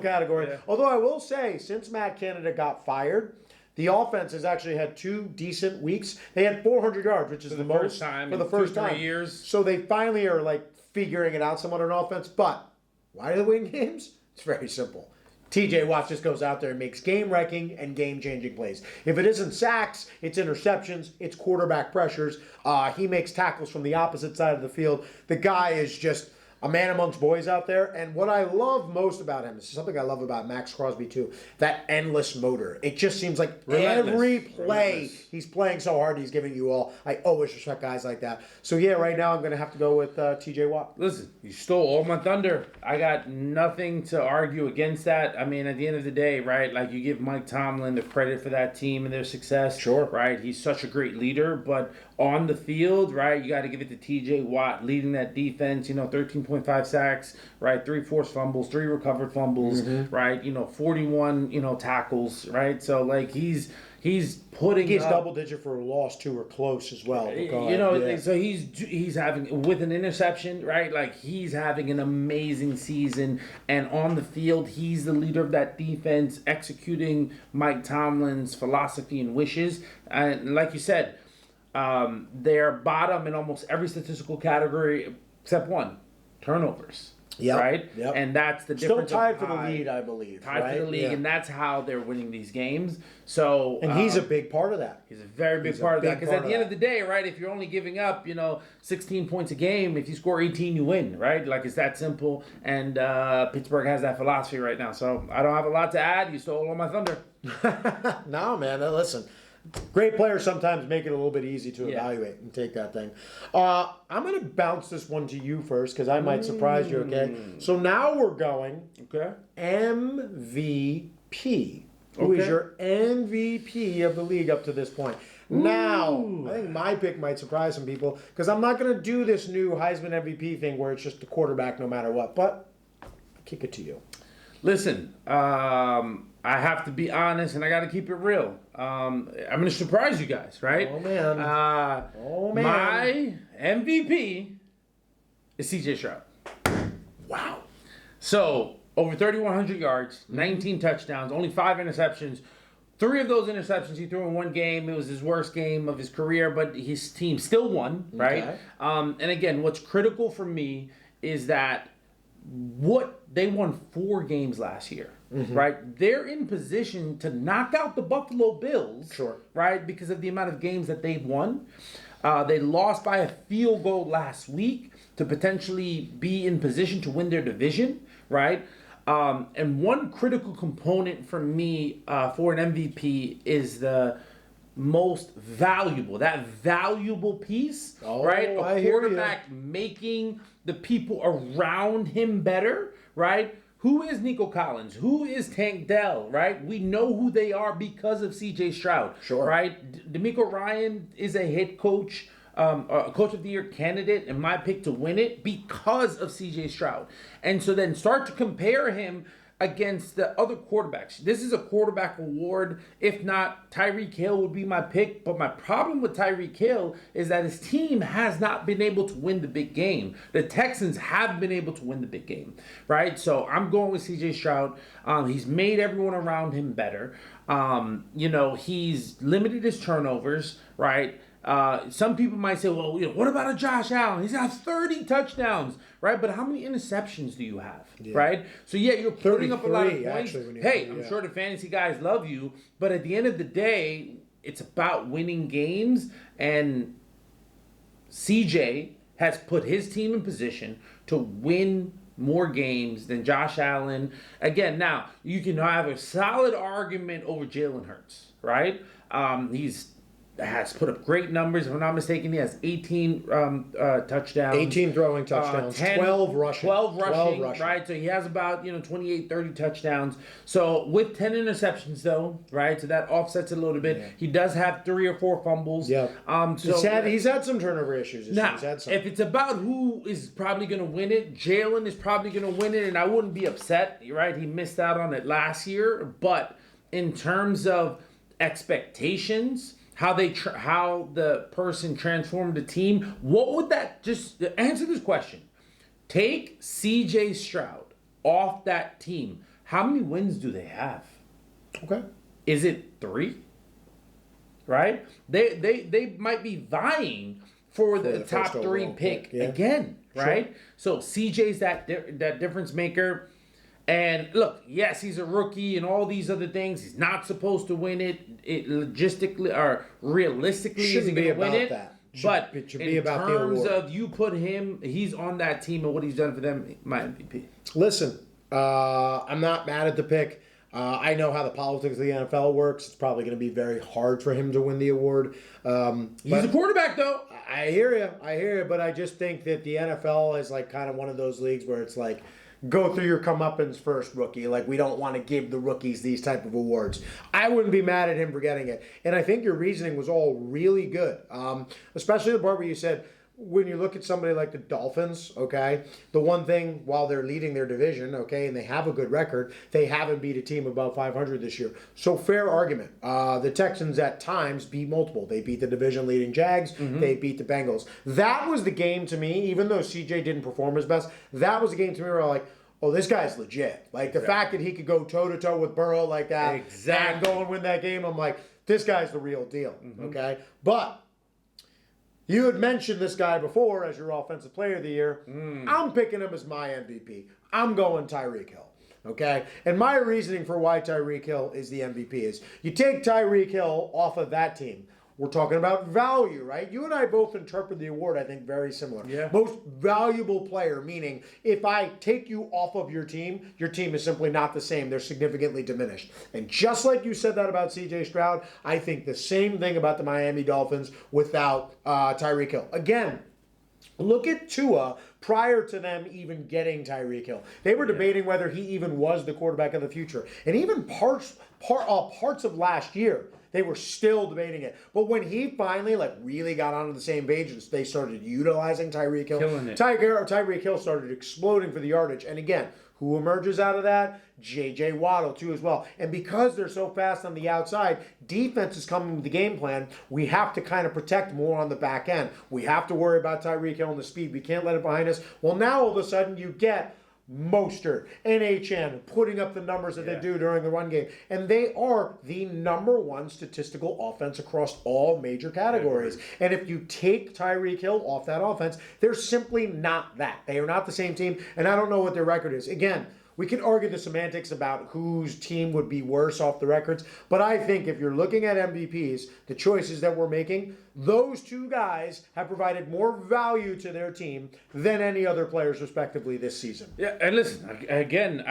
category. Yeah. Although I will say, since Matt Canada got fired, the offense has actually had 2 decent weeks. They had 400 yards, which is the most for the first time. 3 years. So they finally are like figuring it out somewhat on offense. But why do they win games? It's very simple. TJ Watt just goes out there and makes game-wrecking and game-changing plays. If it isn't sacks, it's interceptions, it's quarterback pressures. He makes tackles from the opposite side of the field. The guy is just a man amongst boys out there. And what I love most about him is something I love about Max Crosby too, that endless motor. It just seems like every play he's playing so hard, he's giving you all. I always respect guys like that. So yeah, right now I'm going to have to go with TJ Watt. Listen, you stole all my thunder. I got nothing to argue against that. I mean, at the end of the day, right, like you give Mike Tomlin the credit for that team and their success. Sure. Right? He's such a great leader, but on the field, right, you got to give it to TJ Watt leading that defense, 13.5 sacks, right, 3 forced fumbles, 3 recovered fumbles, right, 41, tackles, right? So, like, he's putting He's up, double digit for a loss too or close as well. Because, so he's having, with an interception, right, like, he's having an amazing season, and on the field, he's the leader of that defense, executing Mike Tomlin's philosophy and wishes, and like you said, they're bottom in almost every statistical category except one, turnovers. Yep, right? Yep. And that's the difference. Still tied for the lead, I believe. Tied for the league, and that's how they're winning these games. So, and he's a big part of that. He's a very big part of that. Because at the end of the day, right, if you're only giving up, 16 points a game, if you score 18, you win, right? Like, it's that simple. And Pittsburgh has that philosophy right now. So I don't have a lot to add. You stole all my thunder. No, man. Listen. Great players sometimes make it a little bit easy to evaluate and take that thing. I'm going to bounce this one to you first because I might surprise you, okay? So now we're going MVP. Who is your MVP of the league up to this point? Now, I think my pick might surprise some people because I'm not going to do this new Heisman MVP thing where it's just the quarterback no matter what, but I'll kick it to you. Listen, I have to be honest, and I got to keep it real. I'm going to surprise you guys, right? Oh, man. My MVP is CJ Stroud. Wow. So, over 3,100 yards, 19 touchdowns, only 5 interceptions. 3 of those interceptions he threw in one game. It was his worst game of his career, but his team still won, right? Okay. And again, what's critical for me is that they won 4 games last year, right? They're in position to knock out the Buffalo Bills, right? Because of the amount of games that they've won. They lost by a field goal last week to potentially be in position to win their division, right? And one critical component for me for an MVP is the most valuable piece, right? A quarterback making the people around him better, right? Who is Nico Collins? Who is Tank Dell, right? We know who they are because of CJ Stroud, right? DeMeco Ryan is a head coach, a coach of the year candidate, and my pick to win it because of CJ Stroud. And so then start to compare him against the other quarterbacks. This is a quarterback award. If not, Tyreek Hill would be my pick. But my problem with Tyreek Hill is that his team has not been able to win the big game. The Texans have been able to win the big game, right? So I'm going with CJ Stroud. He's made everyone around him better. He's limited his turnovers, right? Some people might say, well, what about a Josh Allen? He's got 30 touchdowns, right? But how many interceptions do you have, right? So, you're putting up a lot of points. Actually, I'm sure the fantasy guys love you, but at the end of the day, it's about winning games, and CJ has put his team in position to win more games than Josh Allen. Again, now, you can have a solid argument over Jalen Hurts, right? He's has put up great numbers. If I'm not mistaken, he has 18 touchdowns. 18 throwing touchdowns, 12 rushing. 12 rushing, right? So he has about, 28, 30 touchdowns. So with 10 interceptions, though, right? So that offsets it a little bit. Yeah. He does have 3 or 4 fumbles. Yeah. He's had some turnover issues. Now, if it's about who is probably going to win it, Jalen is probably going to win it, and I wouldn't be upset, right? He missed out on it last year. But in terms of expectations, how the person transformed the team, what would that, just answer this question. Take CJ Stroud off that team. How many wins do they have? Okay. Is it 3? Right? They might be vying for the top 3 pick again, right? Sure. So CJ's that difference maker. And look, yes, he's a rookie and all these other things. He's not supposed to win it. It logistically or realistically isn't going to win it. But it should in be about the terms award. of you put him, he's on that team and what he's done for them, my MVP. Listen, I'm not mad at the pick. I know how the politics of the NFL works. It's probably going to be very hard for him to win the award. He's a quarterback, though. I hear you, but I just think that the NFL is like kind of one of those leagues where it's like, go through your comeuppance first, rookie. Like, we don't want to give the rookies these type of awards. I wouldn't be mad at him for getting it. And I think your reasoning was all really good, especially the part where you said, when you look at somebody like the Dolphins, okay, the one thing while they're leading their division, okay, and they have a good record, they haven't beat a team above 500 this year. So fair argument. The Texans at times beat multiple. They beat the division-leading Jags. They beat the Bengals. That was the game to me, even though CJ didn't perform his best, that was the game to me where I'm like, oh, this guy's legit. Like, the fact that he could go toe-to-toe with Burrow like that and go and win that game, I'm like, this guy's the real deal, okay? But you had mentioned this guy before as your offensive player of the year. I'm picking him as my MVP. I'm going Tyreek Hill. Okay? And my reasoning for why Tyreek Hill is the MVP is you take Tyreek Hill off of that team. We're talking about value, right? You and I both interpret the award, I think, very similar. Yeah. Most valuable player, meaning if I take you off of your team is simply not the same. They're significantly diminished. And just like you said that about C.J. Stroud, I think the same thing about the Miami Dolphins without Tyreek Hill. Again, look at Tua prior to them even getting Tyreek Hill. They were debating whether he even was the quarterback of the future. And even parts of last year, they were still debating it. But when he finally really got onto the same page and they started utilizing Tyreek Hill, Tyreek Hill started exploding for the yardage. And again, who emerges out of that? J.J. Waddle, too, as well. And because they're so fast on the outside, defense is coming with the game plan. We have to kind of protect more on the back end. We have to worry about Tyreek Hill and the speed. We can't let it behind us. Well, now all of a sudden you get Mostert, NHN, putting up the numbers that they do during the run game. And they are the number one statistical offense across all major categories. And if you take Tyreek Hill off that offense, they're simply not that. They are not the same team, and I don't know what their record is. Again, we can argue the semantics about whose team would be worse off the records, but I think if you're looking at MVPs, the choices that we're making, those two guys have provided more value to their team than any other players, respectively, this season. Yeah, and listen, again,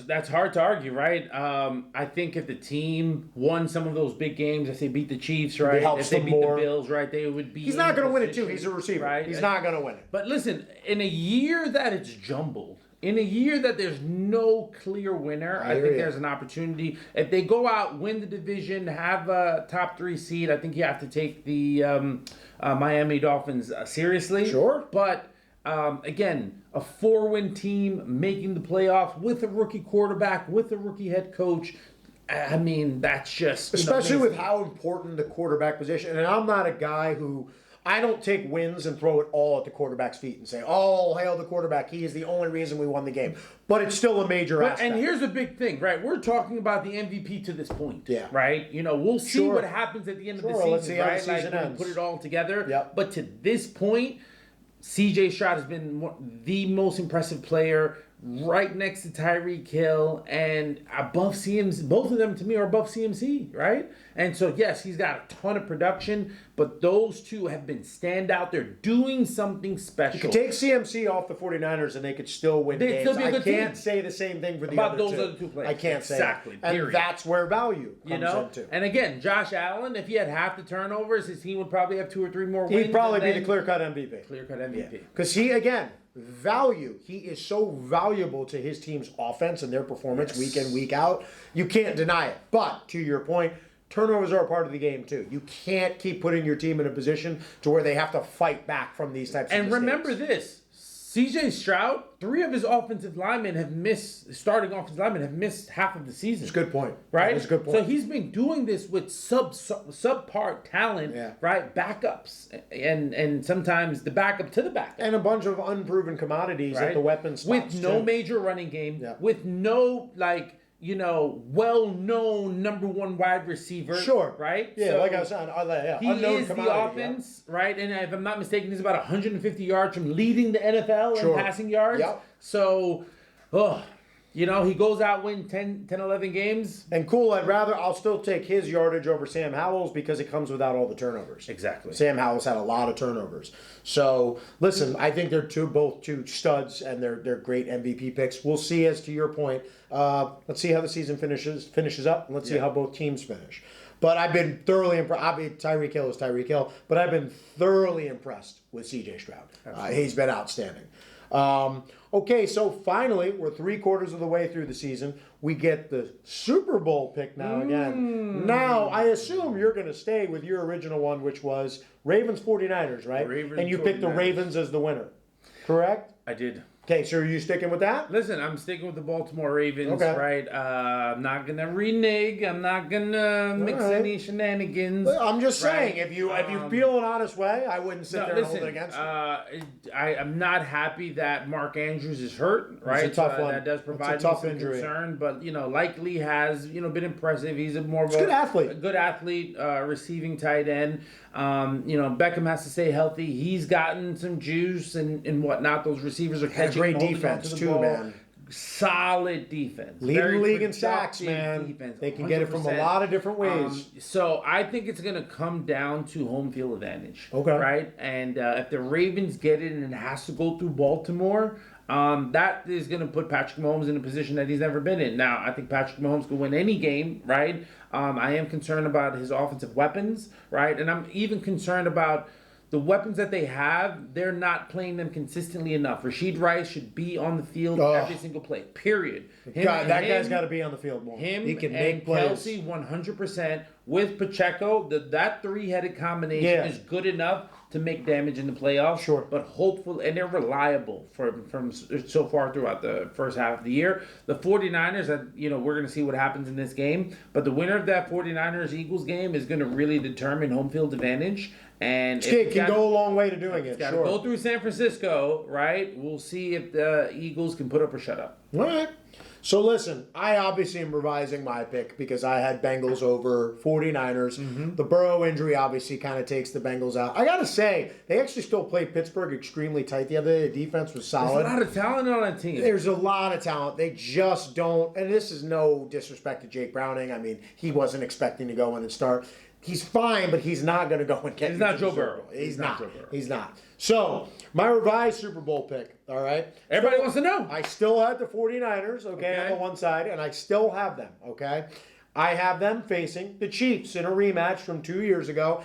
that's hard to argue, right? I think if the team won some of those big games, if they beat the Chiefs, right? If they beat the Bills, right, they would be. He's not going to win it, too. He's a receiver. Right? He's not going to win it. But listen, in a year that it's jumbled, in a year that there's no clear winner, I think there's an opportunity. If they go out, win the division, have a top 3 seed, I think you have to take the Miami Dolphins seriously. Sure. But again, a 4-win team making the playoffs with a rookie quarterback, with a rookie head coach. I mean, that's just... Especially with how important the quarterback position... And I'm not a guy who... I don't take wins and throw it all at the quarterback's feet and say, oh, hail the quarterback. He is the only reason we won the game. But it's still a major aspect. And here's the big thing, right? We're talking about the MVP to this point, right? You know, we'll see Sure. what happens at the end of the season, Let's see how right? the season Like, ends. we put it all together. Yep. But to this point, C.J. Stroud has been the most impressive player, right next to Tyreek Hill and above CMC. Both of them, to me, are above CMC, right? And so, yes, he's got a ton of production, but those two have been standout. They're doing something special. You could take CMC off the 49ers and they could still win games. Still be a good I can't team. say the same thing for the About other those two. other two players. I can't say exactly. that. And that's where value comes into. And again, Josh Allen, if he had half the turnovers, his team would probably have 2 or 3 more wins. He'd probably be the clear-cut MVP. Clear-cut MVP. Because he, again, value. He is so valuable to his team's offense and their performance week in, week out. You can't deny it. But, to your point, turnovers are a part of the game, too. You can't keep putting your team in a position to where they have to fight back from these types of mistakes. And remember this. C.J. Stroud, 3 of his offensive linemen have missed, starting offensive linemen have missed half of the season. That's a good point. Right? That's a good point. So he's been doing this with subpar talent, right? Backups. And sometimes the backup to the backup. And a bunch of unproven commodities at the weapon spots. With no major running game. With no, well-known number 1 wide receiver. Sure. Right? Yeah, so like I said, he is the offense, right? And if I'm not mistaken, he's about 150 yards from leading the NFL in passing yards. Yep. So, You know, he goes out, win 10, 11 games. And cool, I'll still take his yardage over Sam Howell's because it comes without all the turnovers. Exactly. Sam Howell's had a lot of turnovers. So, listen, I think they're both two studs, and they're great MVP picks. We'll see, as to your point. Let's see how the season finishes up, and let's see how both teams finish. But I've been thoroughly impressed. Tyreek Hill is Tyreek Hill, but I've been thoroughly impressed with C.J. Stroud. He's been outstanding. Okay, so finally, we're 3/4 of the way through the season. We get the Super Bowl pick now again. Now, I assume you're going to stay with your original one, which was Ravens 49ers, right? And you picked the Ravens as the winner, correct? I did. Okay, so are you sticking with that? Listen, I'm sticking with the Baltimore Ravens, Okay. right? I'm not going to renege. I'm not going to mix any shenanigans. I'm just saying, right? if you feel an honest way, I wouldn't sit there and hold it against you. I'm not happy that Mark Andrews is hurt, right? It's a tough one. That does provide It's a tough me some injury. concern, but, likely has, been impressive. He's a more of a good athlete. Receiving tight end. Beckham has to stay healthy. He's gotten some juice and whatnot. Those receivers are catching. Great defense too, man. Solid defense. Leading the league in sacks, man. Defense, they can get it from a lot of different ways. So I think it's going to come down to home field advantage. Okay. Right? And if the Ravens get it and it has to go through Baltimore, that is going to put Patrick Mahomes in a position that he's never been in. Now, I think Patrick Mahomes could win any game, right? I am concerned about his offensive weapons, right? And I'm even concerned about the weapons that they have. They're not playing them consistently enough. Rashid Rice should be on the field every single play, period. That guy's got to be on the field more. He can make plays. Kelsey, 100%. With Pacheco, that three-headed combination is good enough to make damage in the playoffs. Sure. But hopeful, and they're reliable from so far throughout the first half of the year. The 49ers, we're going to see what happens in this game. But the winner of that 49ers-Eagles game is going to really determine home field advantage. And it can go a long way to doing it. It's got to go through San Francisco, right? We'll see if the Eagles can put up or shut up. All right. So listen, I obviously am revising my pick because I had Bengals over 49ers. Mm-hmm. The Burrow injury obviously kind of takes the Bengals out. I got to say, they actually still played Pittsburgh extremely tight the other day. The defense was solid. There's a lot of talent on that team. There's a lot of talent. They just don't, and this is no disrespect to Jake Browning. I mean, he wasn't expecting to go in and start. He's fine, but he's not going to go and get. He's not Joe Burrow. He's not. He's not. So, my revised Super Bowl pick, all right? Everybody wants to know. I still had the 49ers, okay, on the one side, and I still have them, okay? I have them facing the Chiefs in a rematch from 2 years ago.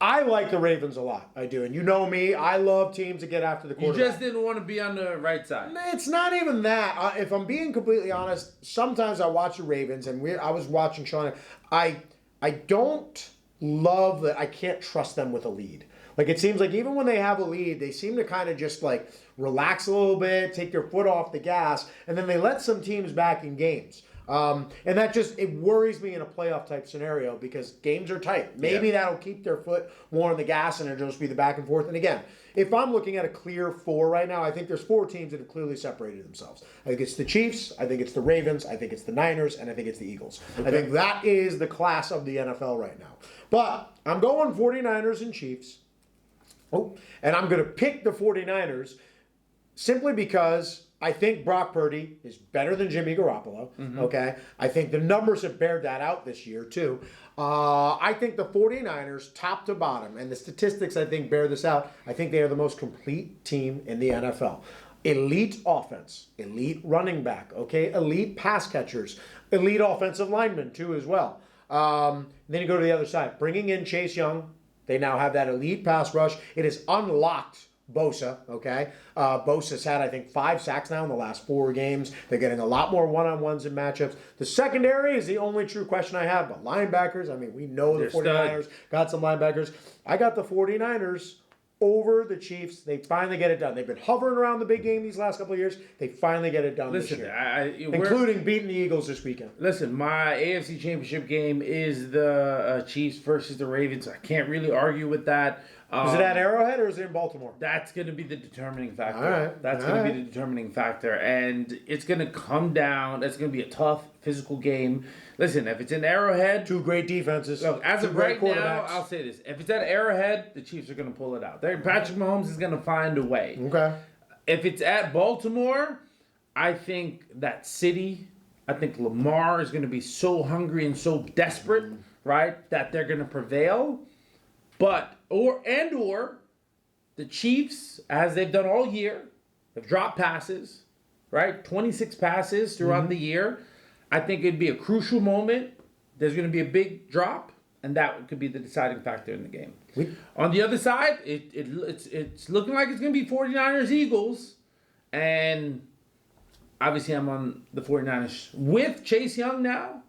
I like the Ravens a lot. I do. And you know me, I love teams that get after the quarterback. You just didn't want to be on the right side. It's not even that. If I'm being completely honest, sometimes I watch the Ravens, and I was watching Sean. I don't love that I can't trust them with a lead. Like, it seems like even when they have a lead, they seem to kind of just, like, relax a little bit, take their foot off the gas, and then they let some teams back in games. And that just, it worries me in a playoff type scenario because games are tight. Maybe that'll keep their foot more on the gas and it'll just be the back and forth. And again, if I'm looking at a clear four right now, I think there's four teams that have clearly separated themselves. I think it's the Chiefs, I think it's the Ravens, I think it's the Niners, and I think it's the Eagles. Okay. I think that is the class of the NFL right now. But I'm going 49ers and Chiefs. And I'm going to pick the 49ers simply because I think Brock Purdy is better than Jimmy Garoppolo, okay? I think the numbers have bared that out this year, too. I think the 49ers, top to bottom, and the statistics, I think, bear this out, I think they are the most complete team in the NFL. Elite offense, elite running back, okay? Elite pass catchers, elite offensive linemen, too, as well. Then you go to the other side. Bringing in Chase Young, they now have that elite pass rush. It has unlocked Bosa, okay? Bosa's had, I think, 5 sacks now in the last 4 games. They're getting a lot more one-on-ones and matchups. The secondary is the only true question I have. But linebackers, I mean, we know the 49ers got some linebackers. I got the 49ers over the Chiefs. They finally get it done. They've been hovering around the big game these last couple of years. They finally get it done this year. Including beating the Eagles this weekend. Listen, my AFC Championship game is the Chiefs versus the Ravens. I can't really argue with that. Is it at Arrowhead or is it in Baltimore? That's going to be the determining factor. All right. That's going to be the determining factor. And it's going to come down. It's going to be a tough, physical game. Listen, if it's in Arrowhead... 2 great defenses. Look, as of right now, I'll say this. If it's at Arrowhead, the Chiefs are going to pull it out. Patrick Mahomes is going to find a way. Okay. If it's at Baltimore... I think that city, I think Lamar is going to be so hungry and so desperate, right, that they're going to prevail. But, or the Chiefs, as they've done all year, have dropped passes, right? 26 passes throughout the year. I think it'd be a crucial moment. There's going to be a big drop, and that could be the deciding factor in the game. On the other side, it's looking like it's going to be 49ers-Eagles, and obviously I'm on the 49ers. With Chase Young now,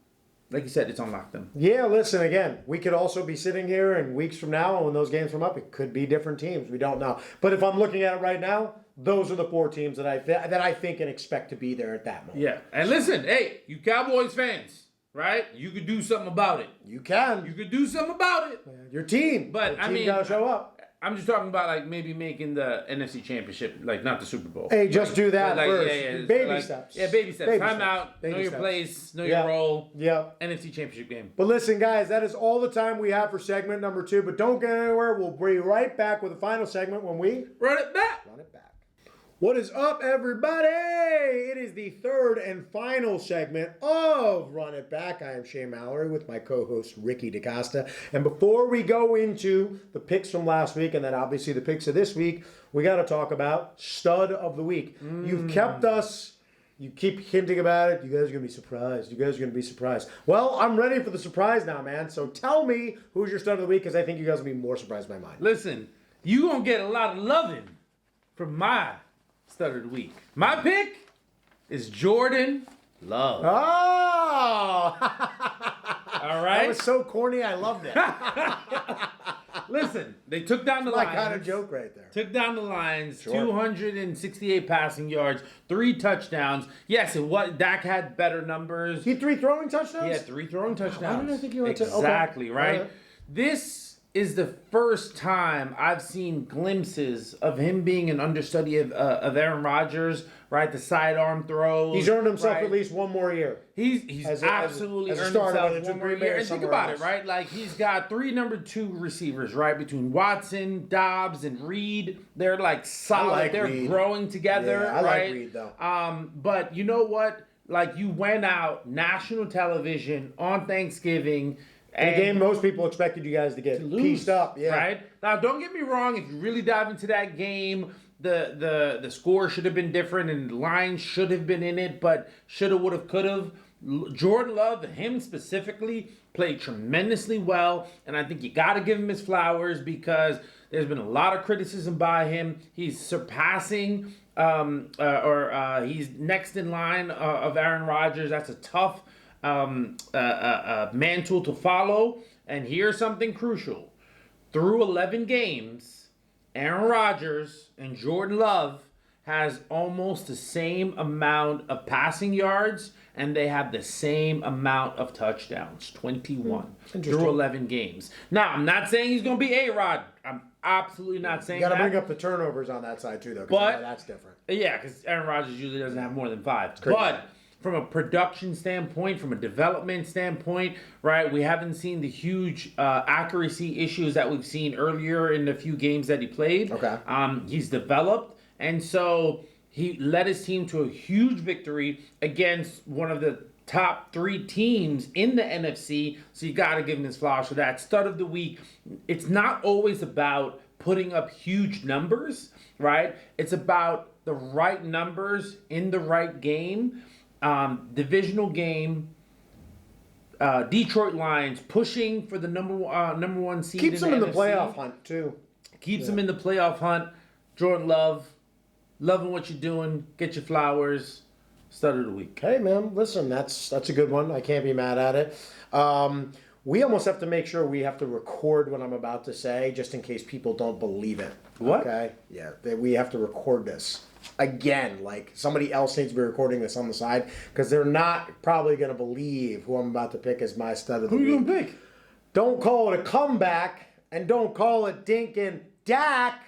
like you said, it's unlocked them. Yeah, listen, again, we could also be sitting here in weeks from now, and when those games come up, it could be different teams. We don't know. But if I'm looking at it right now, those are the 4 teams that I think and expect to be there at that moment. Yeah, and listen, hey, you Cowboys fans, right? You could do something about it. You can. You could do something about it. Your team. But, Your team got to show up. I'm just talking about, like, maybe making the NFC Championship, like, not the Super Bowl. Hey, just do that like, first. Baby steps. steps. Yeah, baby steps. Time out. Know your place. Know your role. Yeah. NFC Championship game. But listen, guys, that is all the time we have for segment number 2. But don't get anywhere. We'll be right back with the final segment when we run it back. What is up, everybody? It is the third and final segment of Run It Back. I am Shane Mallory with my co-host Ricky DaCosta. And before we go into the picks from last week and then obviously the picks of this week, we got to talk about Stud of the Week. You've kept us, you keep hinting about it. You guys are going to be surprised. You guys are going to be surprised. Well, I'm ready for the surprise now, man. So tell me who's your Stud of the Week, because I think you guys will be more surprised by mine. Listen, you going to get a lot of loving from my Stud of the Week. My pick is Jordan Love. Oh! All right? That was so corny, I loved it. Listen, they took down the Lions. That's my kind of joke right there. Took down the Lions, Sure. 268 passing yards, 3 touchdowns. Yes, Dak had better numbers. He had 3 throwing touchdowns? He had 3 throwing touchdowns. Why did I think you were Exactly, okay. right? This is the first time I've seen glimpses of him being an understudy of Aaron Rodgers, right? The sidearm throws. He's earned himself right? at least one more year. He's absolutely earned himself one more year. And think about it, right? Like, he's got 3 number 2 receivers, right? Between Watson, Dobbs, and Reed. They're like solid. They're Reed. growing together, Yeah, I right? like Reed, though. But you know what? Like, you went out national television on Thanksgiving. And a game most people expected you guys to get pieced up. Yeah. Right? Now, don't get me wrong. If you really dive into that game, the score should have been different and the Lions should have been in it, but shoulda, woulda, coulda. Jordan Love, him specifically, played tremendously well, and I think you got to give him his flowers because there's been a lot of criticism by him. He's surpassing he's next in line of Aaron Rodgers. That's a tough mantle to follow. And here's something crucial. Through 11 games, Aaron Rodgers and Jordan Love has almost the same amount of passing yards, and they have the same amount of touchdowns, 21, through 11 games. Now, I'm not saying he's going to be A-Rod. I'm absolutely not saying that. You got to bring up the turnovers on that side, too, though, but that's different. Yeah, because Aaron Rodgers usually doesn't have more than 5. But from a production standpoint, from a development standpoint, right, we haven't seen the huge accuracy issues that we've seen earlier in the few games that he played. Okay. He's developed, and so he led his team to a huge victory against one of the top 3 teams in the NFC, so you got to give him his flowers for that. Stud of the week, it's not always about putting up huge numbers, right? It's about the right numbers in the right game. Divisional game, Detroit Lions pushing for the number 1 seed. Keeps them in the NFC. playoff hunt, too. Keeps them in the playoff hunt. Jordan Love, loving what you're doing. Get your flowers. Stud of the week. Hey, man, listen, that's a good one. I can't be mad at it. We almost have to make sure we have to record what I'm about to say, just in case people don't believe it. What? Okay? Yeah, we have to record this. Again, like somebody else needs to be recording this on the side, because they're not probably going to believe who I'm about to pick as my stud of the week. Who are you going to pick? Don't call it a comeback, and don't call it Dinkin' Dak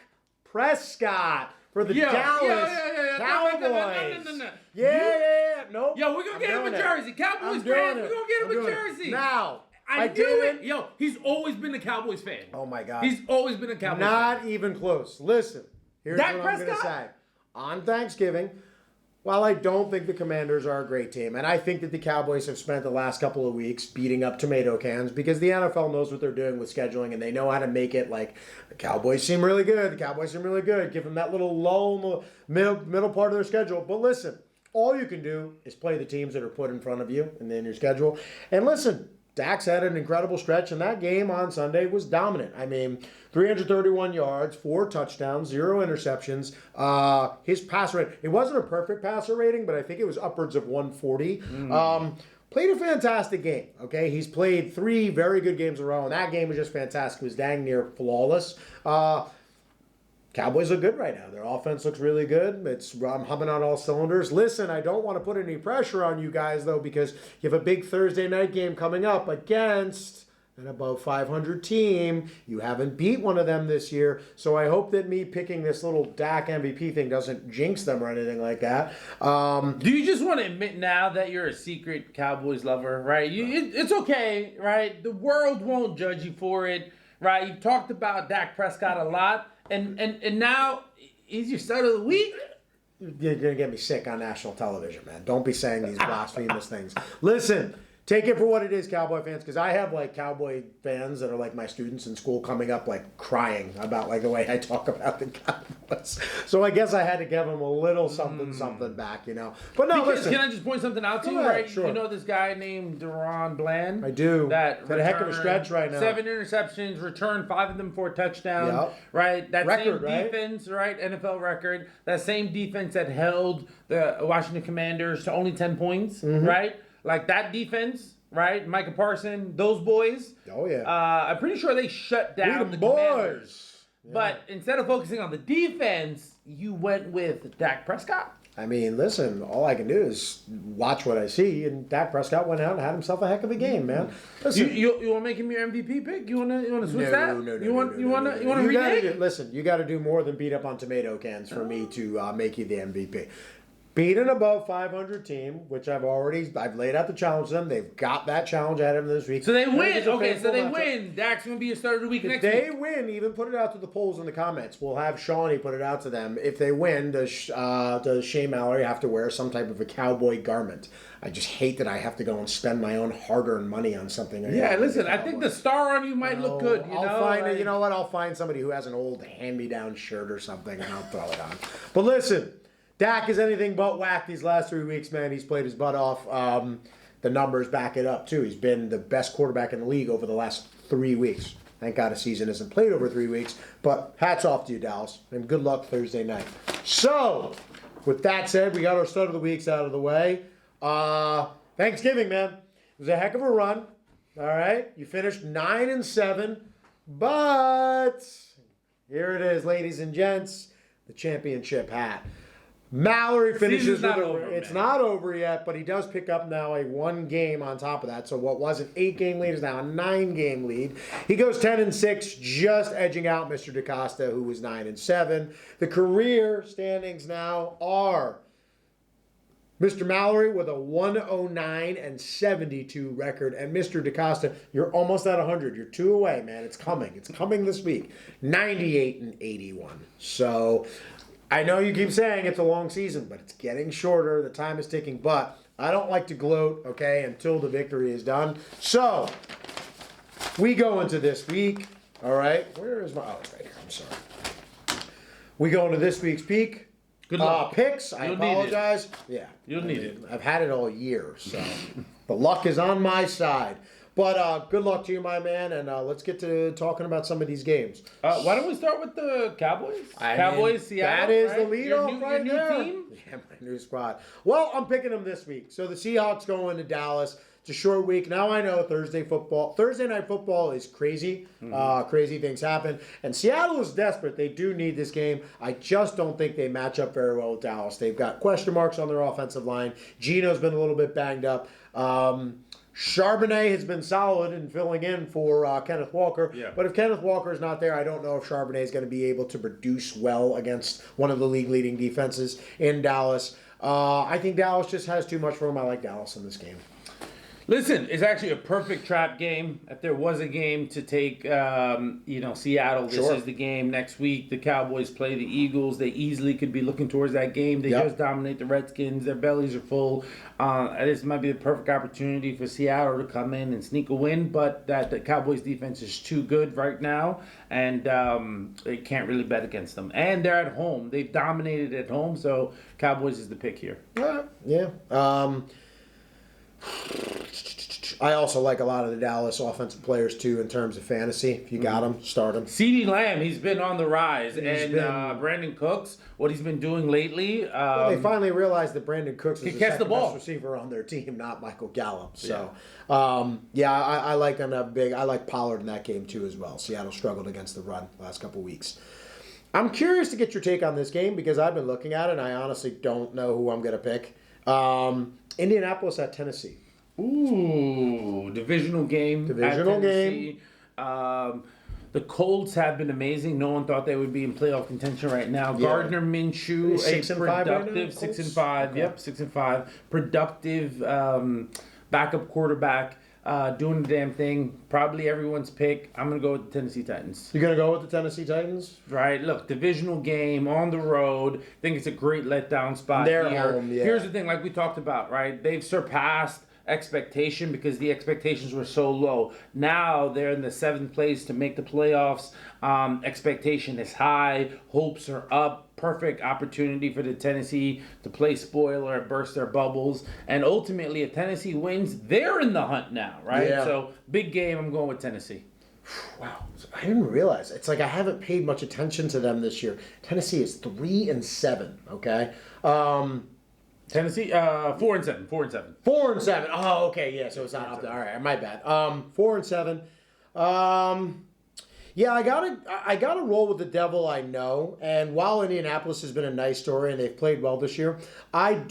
Prescott for the Dallas Cowboys. No. Yeah. Nope. Yo, we're going to get him a jersey. Cowboys fans, we're going to get him a jersey. Now, I knew it. Yo, he's always been a Cowboys fan. Oh, my God. He's always been a Cowboys fan. Not even close. Listen, here's Dak what I'm going to Prescott? say. On Thanksgiving, while I don't think the Commanders are a great team, and I think that the Cowboys have spent the last couple of weeks beating up tomato cans because the NFL knows what they're doing with scheduling and they know how to make it like the Cowboys seem really good. The Cowboys seem really good. Give them that little lull in the middle part of their schedule. But listen, all you can do is play the teams that are put in front of you and in your schedule. And listen, Dak's had an incredible stretch, and that game on Sunday was dominant. I mean, 331 yards, 4 touchdowns, 0 interceptions. His passer rate, it wasn't a perfect passer rating, but I think it was upwards of 140. Played a fantastic game, okay? He's played 3 very good games in a row, and that game was just fantastic. It was dang near flawless. Cowboys look good right now. Their offense looks really good. I'm humming on all cylinders. Listen, I don't want to put any pressure on you guys, though, because you have a big Thursday night game coming up against an above 500 team. You haven't beat one of them this year, so I hope that me picking this little Dak MVP thing doesn't jinx them or anything like that. Do you just want to admit now that you're a secret Cowboys lover, right? It's okay, right? The world won't judge you for it, right? You've talked about Dak Prescott a lot. And now he's your start of the week. You're going to get me sick on national television, man. Don't be saying these blasphemous things. Listen, take it for what it is, Cowboy fans, because I have like Cowboy fans that are like my students in school coming up like crying about like the way I talk about the Cowboys. So I guess I had to give them a little something back, you know. But no, because, listen. Can I just point something out to you, right? Sure. You know this guy named Deron Bland? I do. That got a heck of a stretch right now. 7 interceptions, returned 5 of them for a touchdown. Yep. Right? That record, same defense, right? NFL record. That same defense that held the Washington Commanders to only 10 points, right? Like that defense. Right, Micah Parsons, those boys. Oh yeah. I'm pretty sure they shut down the Commanders. Yeah. But instead of focusing on the defense, you went with Dak Prescott. I mean, listen, all I can do is watch what I see, and Dak Prescott went out and had himself a heck of a game, man. Listen, you want to make him your MVP pick? You want to switch that? No. You want to renege? Listen, you got to do more than beat up on tomato cans for me to make you the MVP. Beat an above 500 team, which I've laid out the challenge to them. They've got that challenge at them this week. So they win. Okay, so they win. Dak's going to be your starter of the week next week. If they win, even put it out to the polls in the comments. We'll have Shawnee put it out to them. If they win, does Shea Mallory have to wear some type of a cowboy garment? I just hate that I have to go and spend my own hard-earned money on something. Yeah, listen, I think the star on you might look good. You know what? I'll find somebody who has an old hand-me-down shirt or something, and I'll throw it on. But listen. Dak is anything but whack these last 3 weeks, man. He's played his butt off. The numbers back it up, too. He's been the best quarterback in the league over the last 3 weeks. Thank God a season isn't played over 3 weeks. But hats off to you, Dallas. And good luck Thursday night. So, with that said, we got our start of the weeks out of the way. Thanksgiving, man. It was a heck of a run. All right? You finished 9-7. But here it is, ladies and gents. The championship hat. Mallory finishes it's not over yet, but he does pick up now a 1 game on top of that. So what was an 8-game lead is now a 9-game lead. He goes 10-6, just edging out Mr. DaCosta, who was 9-7. The career standings now are Mr. Mallory with a 109-72 record, and Mr. DaCosta, you're almost at 100. You're 2 away, man. It's coming. It's coming this week. 98-81. So I know you keep saying it's a long season, but it's getting shorter. The time is ticking. But I don't like to gloat, okay, until the victory is done. So we go into this week. All right. Where is my... Oh, it's right here. I'm sorry. We go into this week's peak. Good luck. Picks. I apologize. Yeah. You'll need it. I've had it all year, so the luck is on my side. But good luck to you, my man, and let's get to talking about some of these games. Why don't we start with the Cowboys? Seattle. That is the lead-off right there. Your new team? Yeah, my new squad. Well, I'm picking them this week. So the Seahawks go into Dallas. It's a short week. Now I know Thursday night football is crazy. Crazy things happen. And Seattle is desperate. They do need this game. I just don't think they match up very well with Dallas. They've got question marks on their offensive line. Gino's been a little bit banged up. Charbonnet has been solid in filling in for Kenneth Walker. Yeah. But if Kenneth Walker is not there, I don't know if Charbonnet is going to be able to produce well against one of the league-leading defenses in Dallas. I think Dallas just has too much for him. I like Dallas in this game. Listen, it's actually a perfect trap game. If there was a game to take, Seattle, this is the game. Next week, the Cowboys play the Eagles. They easily could be looking towards that game. They just dominate the Redskins. Their bellies are full. This might be the perfect opportunity for Seattle to come in and sneak a win, but the Cowboys defense is too good right now, and they can't really bet against them. And they're at home. They've dominated at home, so Cowboys is the pick here. Yeah. I also like a lot of the Dallas offensive players, too, in terms of fantasy. If you got them, start them. CeeDee Lamb, he's been on the rise. Brandon Cooks, what he's been doing lately. They finally realized that Brandon Cooks is the second ball. best receiver on their team, not Michael Gallup. So, I like them to have big. I like Pollard in that game, too, as well. Seattle struggled against the run last couple weeks. I'm curious to get your take on this game because I've been looking at it, and I honestly don't know who I'm going to pick. Indianapolis at Tennessee. Ooh, divisional game. The Colts have been amazing. No one thought they would be in playoff contention right now. Yeah. Gardner Minshew, a productive 6-5. Okay. Yep, 6-5. Productive backup quarterback. Doing the damn thing. Probably everyone's pick. I'm going to go with the Tennessee Titans. You're going to go with the Tennessee Titans? Right. Look, divisional game on the road. I think it's a great letdown spot. They're home, yeah. Here's the thing, like we talked about, right? They've surpassed expectation because the expectations were so low. Now they're in the 7th place to make the playoffs. Expectation is high. Hopes are up. Perfect opportunity for the Tennessee to play spoiler, burst their bubbles. And ultimately, if Tennessee wins, they're in the hunt now, right? Yeah. So, big game. I'm going with Tennessee. Wow. I didn't realize. It's like I haven't paid much attention to them this year. Tennessee is 3-7, okay? Tennessee, 4-7. 4-7. 4-7. Oh, okay. Yeah, so it's not up there. All right, my bad. 4-7. Yeah, I gotta roll with the devil I know. And while Indianapolis has been a nice story and they've played well this year, I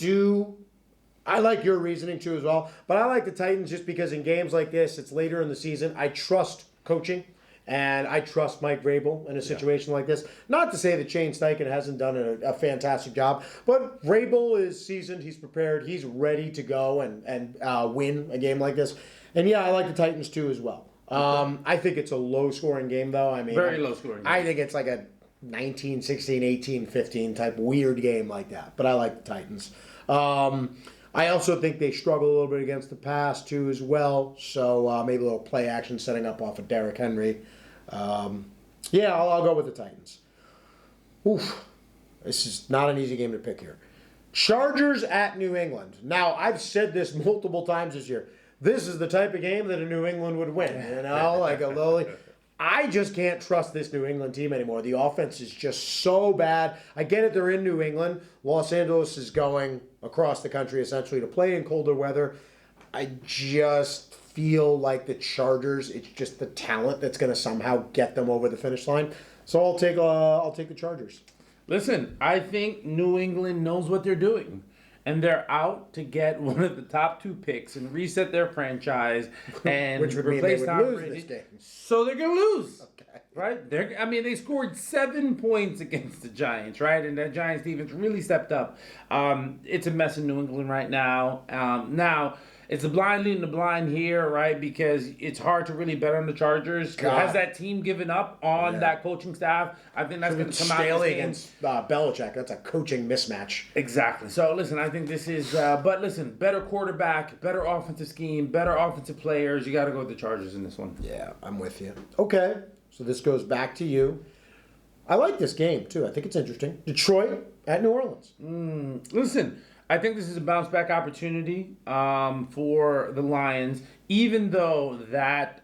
like your reasoning too as well. But I like the Titans just because in games like this, it's later in the season. I trust coaching. And I trust Mike Vrabel in a situation like this. Not to say that Shane Steichen hasn't done a fantastic job, but Vrabel is seasoned. He's prepared. He's ready to go and win a game like this. And yeah, I like the Titans too as well. I think it's a low-scoring game, though. I mean, very low-scoring game. I think it's like a 19-16, 18-15 type weird game like that. But I like the Titans. I also think they struggle a little bit against the pass, too, as well. So maybe a little play action setting up off of Derrick Henry. Yeah, I'll go with the Titans. Oof. This is not an easy game to pick here. Chargers at New England. Now, I've said this multiple times this year. This is the type of game that a New England would win. You know, like a lowly... I just can't trust this New England team anymore. The offense is just so bad. I get it, they're in New England. Los Angeles is going across the country essentially to play in colder weather. I just feel like the Chargers, it's just the talent that's going to somehow get them over the finish line. So I'll take the Chargers. Listen, I think New England knows what they're doing. And they're out to get one of the top 2 picks and reset their franchise and which would replace mean they would lose this game. So they're going to lose. Okay. Right? They scored 7 points against the Giants, right? And that Giants defense really stepped up. It's a mess in New England right now. Now, it's the blind leading the blind here, right? Because it's hard to really bet on the Chargers. Has that team given up on that coaching staff? I think that's going to come out of this game. Against Belichick. That's a coaching mismatch. Exactly. So, listen, I think this is... but, listen, better quarterback, better offensive scheme, better offensive players. You got to go with the Chargers in this one. Yeah, I'm with you. Okay, so this goes back to you. I like this game, too. I think it's interesting. Detroit at New Orleans. Listen... I think this is a bounce-back opportunity for the Lions, even though that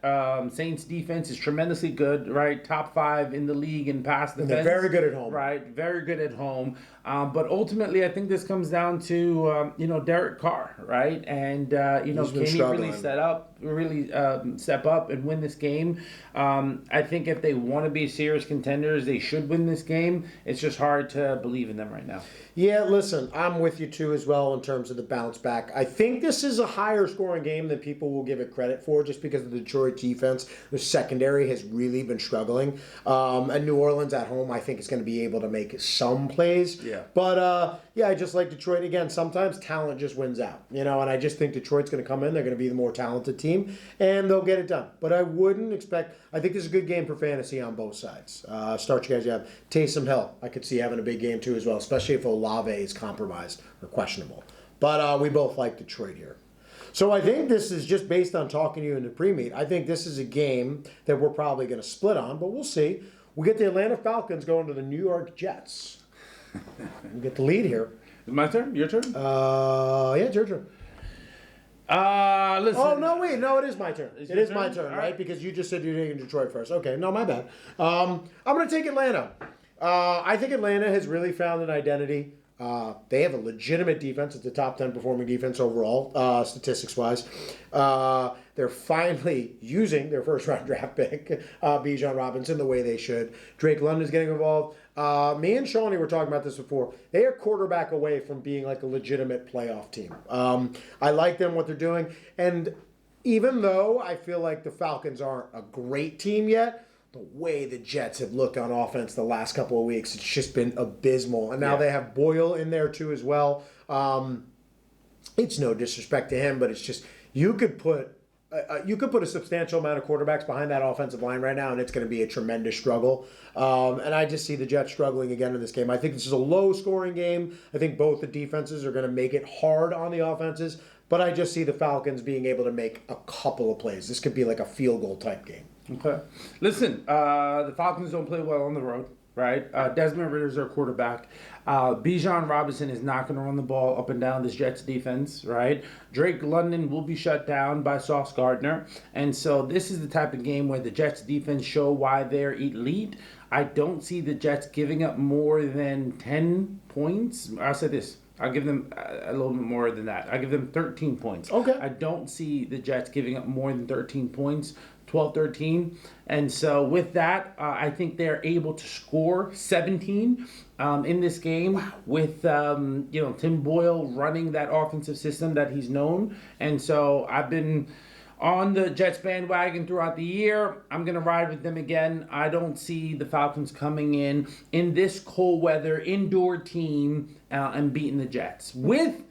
Saints defense is tremendously good, right? Top 5 in the league in pass defense. And they're very good at home. Right, very good at home. But ultimately, I think this comes down to, Derek Carr, right? And, can he really step up and win this game? I think if they want to be serious contenders, they should win this game. It's just hard to believe in them right now. Yeah, listen, I'm with you, too, as well, in terms of the bounce back. I think this is a higher scoring game than people will give give it credit for, just because of the Detroit defense. The secondary has really been struggling. And New Orleans at home, I think, is going to be able to make some plays. Yeah. But, I just like Detroit. Again, sometimes talent just wins out, and I just think Detroit's going to come in. They're going to be the more talented team, and they'll get it done. But I wouldn't expect – I think this is a good game for fantasy on both sides. Start you guys. You have Taysom Hill. I could see having a big game too as well, especially if Olave is compromised or questionable. But we both like Detroit here. So I think this is just based on talking to you in the pre-meet. I think this is a game that we're probably going to split on, but we'll see. We get the Atlanta Falcons going to the New York Jets. We get the lead here. My turn? Your turn? Yeah, it's your turn. Listen. Oh, no, wait. No, it is my turn. It is my turn, All right? Because you just said you're taking Detroit first. Okay, no, my bad. I'm going to take Atlanta. I think Atlanta has really found an identity. They have a legitimate defense. It's the top 10 performing defense overall, statistics-wise. They're finally using their first-round draft pick, Bijan Robinson, the way they should. Drake London's getting involved. Me and Shawnee were talking about this before. They are quarterback away from being like a legitimate playoff team. I like them, what they're doing. And even though I feel like the Falcons aren't a great team yet, the way the Jets have looked on offense the last couple of weeks, it's just been abysmal. And now they have Boyle in there too as well. It's no disrespect to him, but it's just you could put a substantial amount of quarterbacks behind that offensive line right now, and it's going to be a tremendous struggle. And I just see the Jets struggling again in this game. I think this is a low-scoring game. I think both the defenses are going to make it hard on the offenses, but I just see the Falcons being able to make a couple of plays. This could be like a field goal type game. Okay. Listen, the Falcons don't play well on the road, right? Desmond Ritter's their quarterback. Bijan Robinson is not going to run the ball up and down this Jets defense, right? Drake London will be shut down by Sauce Gardner. And so this is the type of game where the Jets defense show why they're elite. I don't see the Jets giving up more than 10 points. I'll say this. I'll give them a little bit more than that. I'll give them 13 points. Okay. I don't see the Jets giving up more than 13 points. 12-13. And so with that, I think they're able to score 17 in this game with, Tim Boyle running that offensive system that he's known. And so I've been on the Jets bandwagon throughout the year. I'm going to ride with them again. I don't see the Falcons coming in this cold weather indoor team and beating the Jets. With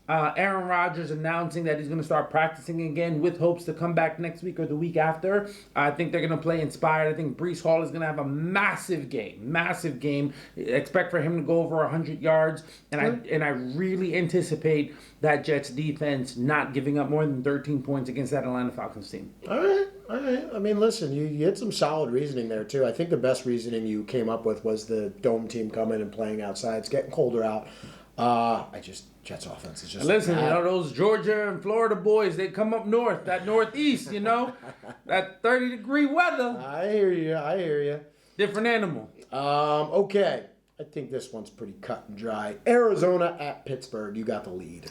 Aaron Rodgers announcing that he's going to start practicing again with hopes to come back next week or the week after. I think they're going to play inspired. I think Breece Hall is going to have a massive game. Expect for him to go over 100 yards. And I really anticipate that Jets defense not giving up more than 13 points against that Atlanta Falcons team. All right. I mean, listen, you had some solid reasoning there, too. I think the best reasoning you came up with was the dome team coming and playing outside. It's getting colder out. Jets offense is just listen, those Georgia and Florida boys, they come up north, that northeast, that 30-degree weather. I hear you. Different animal. Okay. I think this one's pretty cut and dry. Arizona at Pittsburgh. You got the lead.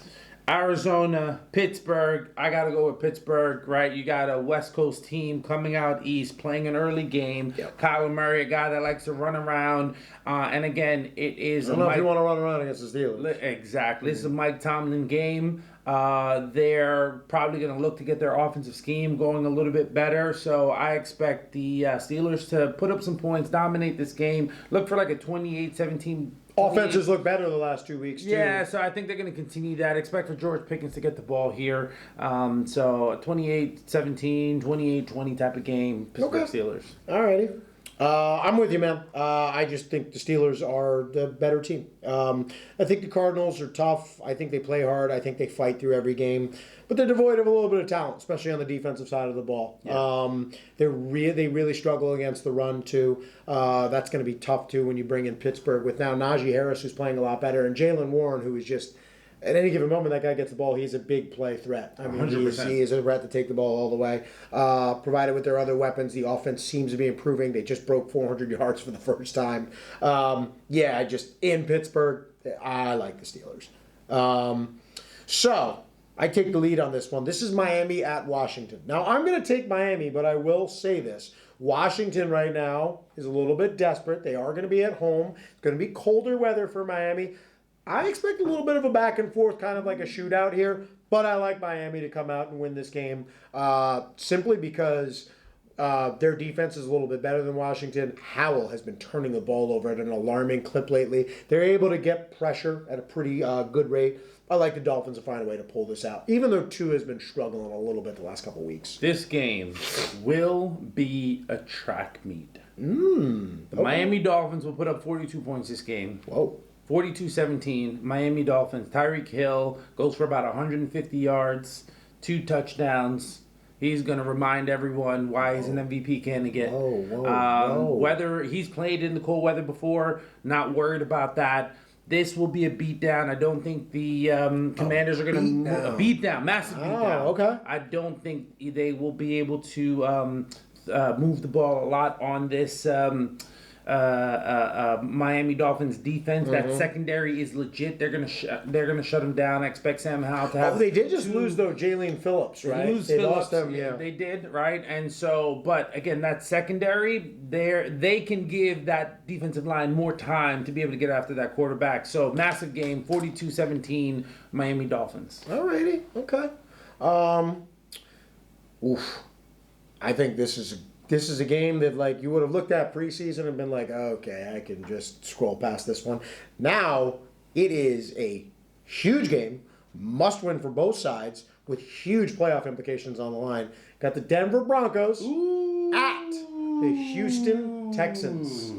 Arizona, Pittsburgh. I got to go with Pittsburgh, right? You got a West Coast team coming out east, playing an early game. Yep. Kyler Murray, a guy that likes to run around. And again, it is I don't know if you want to run around against the Steelers. Exactly. This is a Mike Tomlin game. They're probably going to look to get their offensive scheme going a little bit better. So I expect the Steelers to put up some points, dominate this game. Look for like a 28-17. Offenses look better the last 2 weeks, too. Yeah, so I think they're going to continue that. Expect for George Pickens to get the ball here. So a 28-17, 28-20 type of game, Pittsburgh Steelers. All righty. I'm with you, man. I just think the Steelers are the better team. I think the Cardinals are tough. I think they play hard. I think they fight through every game. But they're devoid of a little bit of talent, especially on the defensive side of the ball. Yeah. They really struggle against the run, too. That's going to be tough, too, when you bring in Pittsburgh with now Najee Harris, who's playing a lot better, and Jaylen Warren, who is just... At any given moment, that guy gets the ball, he's a big play threat. I mean, he is a threat to take the ball all the way. Provided with their other weapons, the offense seems to be improving. They just broke 400 yards for the first time. In Pittsburgh, I like the Steelers. So, I take the lead on this one. This is Miami at Washington. Now, I'm going to take Miami, but I will say this. Washington right now is a little bit desperate. They are going to be at home. It's going to be colder weather for Miami. I expect a little bit of a back and forth, kind of like a shootout here. But I like Miami to come out and win this game simply because their defense is a little bit better than Washington. Howell has been turning the ball over at an alarming clip lately. They're able to get pressure at a pretty good rate. I like the Dolphins to find a way to pull this out, even though Tua has been struggling a little bit the last couple of weeks. This game will be a track meet. The Miami Dolphins will put up 42 points this game. Whoa. 42-17. Miami Dolphins. Tyreek Hill goes for about 150 yards, 2 touchdowns. He's going to remind everyone why he's an MVP candidate. Whether he's played in the cold weather before, not worried about that. This will be a beatdown. I don't think the Commanders are going to a beatdown, massive beatdown. Okay. I don't think they will be able to move the ball a lot on this Miami Dolphins defense. That secondary is legit. They're gonna shut them down. I expect Sam Howell to have. They did just lose though, Jalen Phillips, right? They lost them, yeah. They did, right? And so, but again, that secondary, they can give that defensive line more time to be able to get after that quarterback. So massive game, 42-17, Miami Dolphins. Alrighty, okay. I think this is a game that, like, you would have looked at preseason and been like, okay, I can just scroll past this one. Now, it is a huge game, must win for both sides, with huge playoff implications on the line. Got the Denver Broncos at the Houston Texans.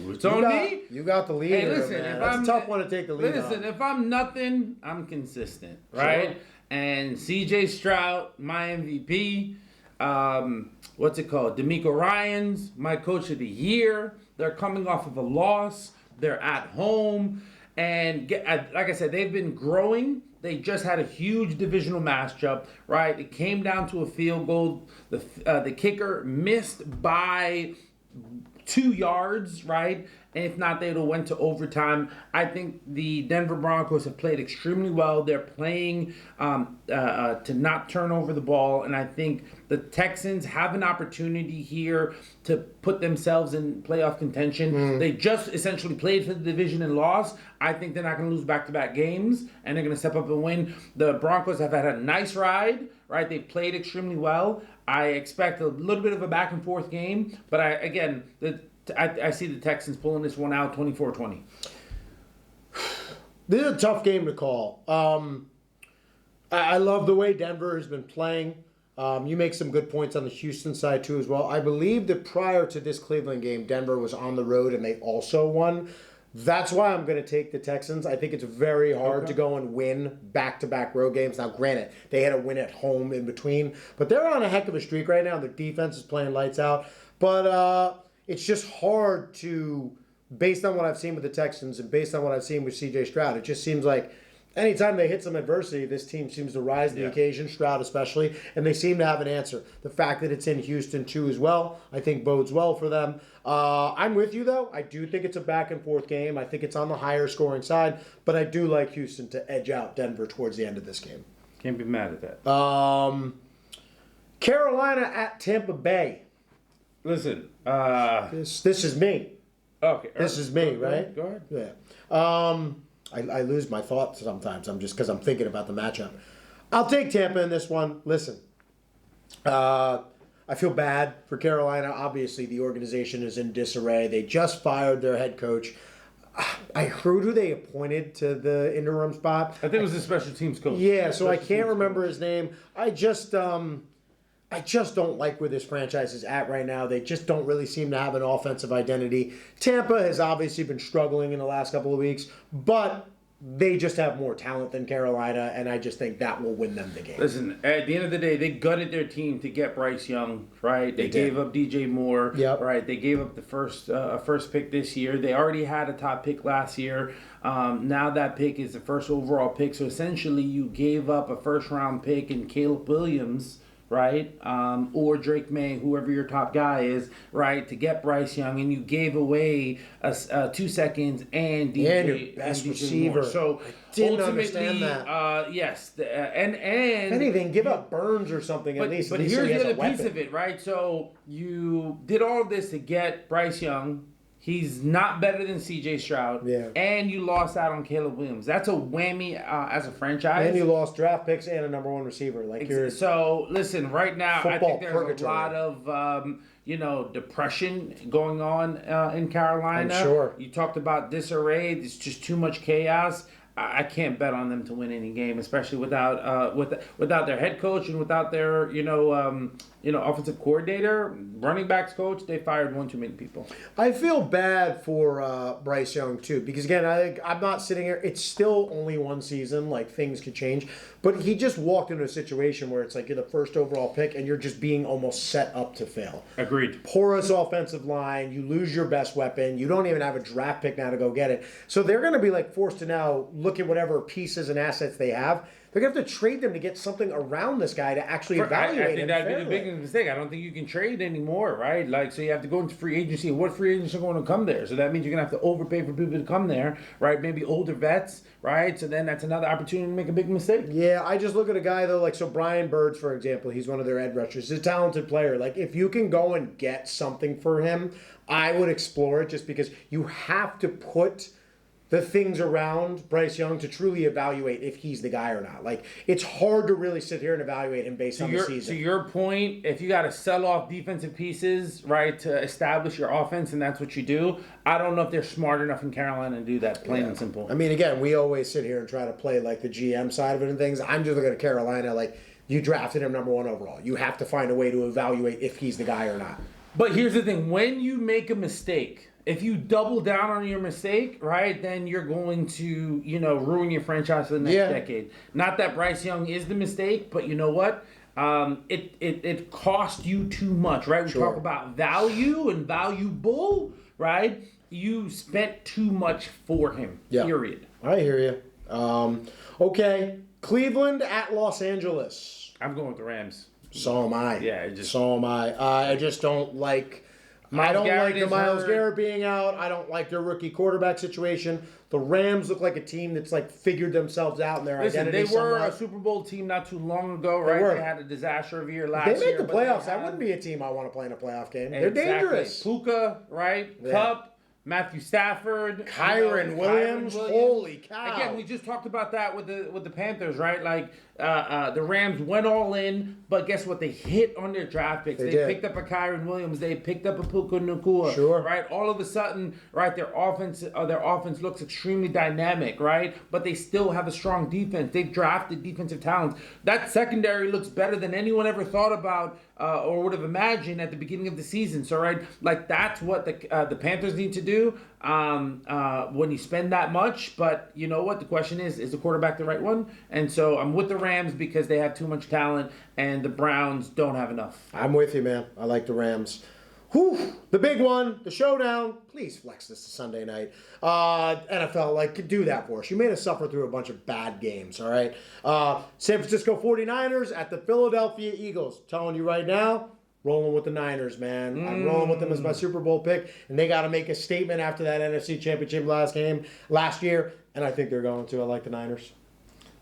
It's on me. You got the lead. Hey, listen, man. That's a tough one to take the lead. Listen, if I'm nothing, I'm consistent, right? Sure. And CJ Stroud, my MVP. What's it called? D'Amico Ryans, my coach of the year. They're coming off of a loss. They're at home. And like I said, they've been growing. They just had a huge divisional matchup, right? It came down to a field goal. The kicker missed by 2 yards, right? And if not, they would have went to overtime. I think the Denver Broncos have played extremely well. They're playing to not turn over the ball. And I think the Texans have an opportunity here to put themselves in playoff contention. They just essentially played for the division and lost. I think they're not going to lose back-to-back games, and they're going to step up and win. The Broncos have had a nice ride, right? They played extremely well. I expect a little bit of a back-and-forth game. But I see the Texans pulling this one out 24-20. This is a tough game to call. I love the way Denver has been playing. You make some good points on the Houston side too as well. I believe that prior to this Cleveland game, Denver was on the road and they also won. That's why I'm going to take the Texans. I think it's very hard to go and win back-to-back road games. Now, granted, they had a win at home in between, but they're on a heck of a streak right now. Their defense is playing lights out. But it's just hard to, based on what I've seen with the Texans and based on what I've seen with C.J. Stroud, it just seems like anytime they hit some adversity, this team seems to rise to the occasion, Stroud especially, and they seem to have an answer. The fact that it's in Houston, too, as well, I think bodes well for them. I'm with you, though. I do think it's a back-and-forth game. I think it's on the higher scoring side, but I do like Houston to edge out Denver towards the end of this game. Can't be mad at that. Carolina at Tampa Bay. Listen, this is me. Okay. This is me, right? Go ahead. Yeah. I lose my thoughts sometimes. Because I'm thinking about the matchup. I'll take Tampa in this one. Listen, I feel bad for Carolina. Obviously, the organization is in disarray. They just fired their head coach. I heard who they appointed to the interim spot. I think it was the special teams coach. Yeah, so I can't remember his name. I just don't like where this franchise is at right now. They just don't really seem to have an offensive identity. Tampa has obviously been struggling in the last couple of weeks, but they just have more talent than Carolina, and I just think that will win them the game. Listen, at the end of the day, they gutted their team to get Bryce Young, right? They gave up DJ Moore, right? They gave up the first pick this year. They already had a top pick last year. Now that pick is the first overall pick. So essentially, you gave up a first-round pick in Caleb Williams, right? Or Drake May, whoever your top guy is, right? To get Bryce Young, and you gave away 2 seconds and DJ, and your best receiver. Moore. So I didn't understand that. Yes, and if anything, give up Burns or something at least. But here's the other piece of it, right? So you did all of this to get Bryce Young. He's not better than C.J. Stroud. Yeah. And you lost out on Caleb Williams. That's a whammy as a franchise. And you lost draft picks and a number one receiver. So, listen, right now, I think there's purgatory. a lot of, depression going on in Carolina. I'm sure. You talked about disarray. It's just too much chaos. I can't bet on them to win any game, especially without their head coach and without their offensive coordinator, running backs coach. They fired one too many people. I feel bad for Bryce Young too, because again, I'm not sitting here. It's still only one season. Like, things could change, but he just walked into a situation where it's like you're the first overall pick and you're just being almost set up to fail. Agreed. Porous offensive line. You lose your best weapon. You don't even have a draft pick now to go get it. So they're going to be forced to now look at whatever pieces and assets they have. They're going to have to trade them to get something around this guy to actually evaluate him. I think that'd be the biggest mistake. I don't think you can trade anymore, right? So you have to go into free agency. What free agents are going to come there? So that means you're going to have to overpay for people to come there, right? Maybe older vets, right? So then that's another opportunity to make a big mistake. Yeah, I just look at a guy, though, so Brian Birds, for example, he's one of their edge rushers. He's a talented player. If you can go and get something for him, I would explore it, just because you have to put the things around Bryce Young to truly evaluate if he's the guy or not. It's hard to really sit here and evaluate him based on the season. To your point, if you got to sell off defensive pieces, right, to establish your offense, and that's what you do, I don't know if they're smart enough in Carolina to do that, plain and simple. I mean, again, we always sit here and try to play the GM side of it and things. I'm just looking at Carolina, you drafted him number one overall. You have to find a way to evaluate if he's the guy or not. But here's the thing. When you make a mistake, if you double down on your mistake, right, then you're going to, ruin your franchise for the next decade. Not that Bryce Young is the mistake, but you know what? It cost you too much, right? We talk about value and valuable, right? You spent too much for him, period. I hear you. Okay, Cleveland at Los Angeles. I'm going with the Rams. So am I. Yeah, so am I. I just don't like... Miles Garrett being out. I don't like their rookie quarterback situation. The Rams look like a team that's figured themselves out in their identity. They were a Super Bowl team not too long ago, right? They had a disaster of a year last year. They make the playoffs. That wouldn't be a team I want to play in a playoff game. They're dangerous. Puka, right? Yeah. Kupp. Matthew Stafford, Kyron Williams. Holy cow! Again, we just talked about that with the Panthers, right? The Rams went all in, but guess what? They hit on their draft picks. They picked up a Kyron Williams. They picked up a Puka Nacua. Sure. Right. All of a sudden, right? Their offense looks extremely dynamic, right? But they still have a strong defense. They've drafted defensive talents. That secondary looks better than anyone ever thought about or would have imagined at the beginning of the season. So, right, that's what the Panthers need to do when you spend that much. But you know what? The question is the quarterback the right one? And so I'm with the Rams because they have too much talent and the Browns don't have enough. I'm with you, man. I like the Rams. Whew, the big one, the showdown. Please flex this to Sunday night. NFL, do that for us. You made us suffer through a bunch of bad games, all right? San Francisco 49ers at the Philadelphia Eagles. Telling you right now, rolling with the Niners, man. I'm rolling with them as my Super Bowl pick, and they got to make a statement after that NFC Championship last year, and I think they're going to. I like the Niners.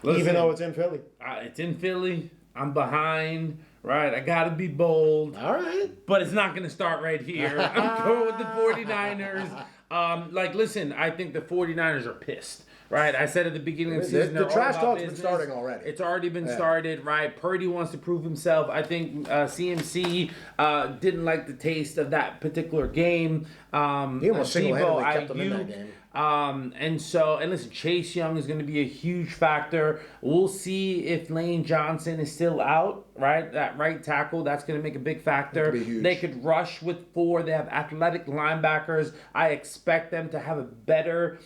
Listen, even though it's in Philly. It's in Philly. I'm behind. Right, I got to be bold. All right. But it's not going to start right here. I'm going with the 49ers. Listen, I think the 49ers are pissed. Right, I said at the beginning of the season, the trash talk's been starting already. It's already been started, right? Purdy wants to prove himself. I think CMC didn't like the taste of that particular game. He almost single-handedly kept them in that game. And listen, Chase Young is going to be a huge factor. We'll see if Lane Johnson is still out, right? That right tackle, that's going to make a big factor. They could rush with 4. They have athletic linebackers. I expect them to have a better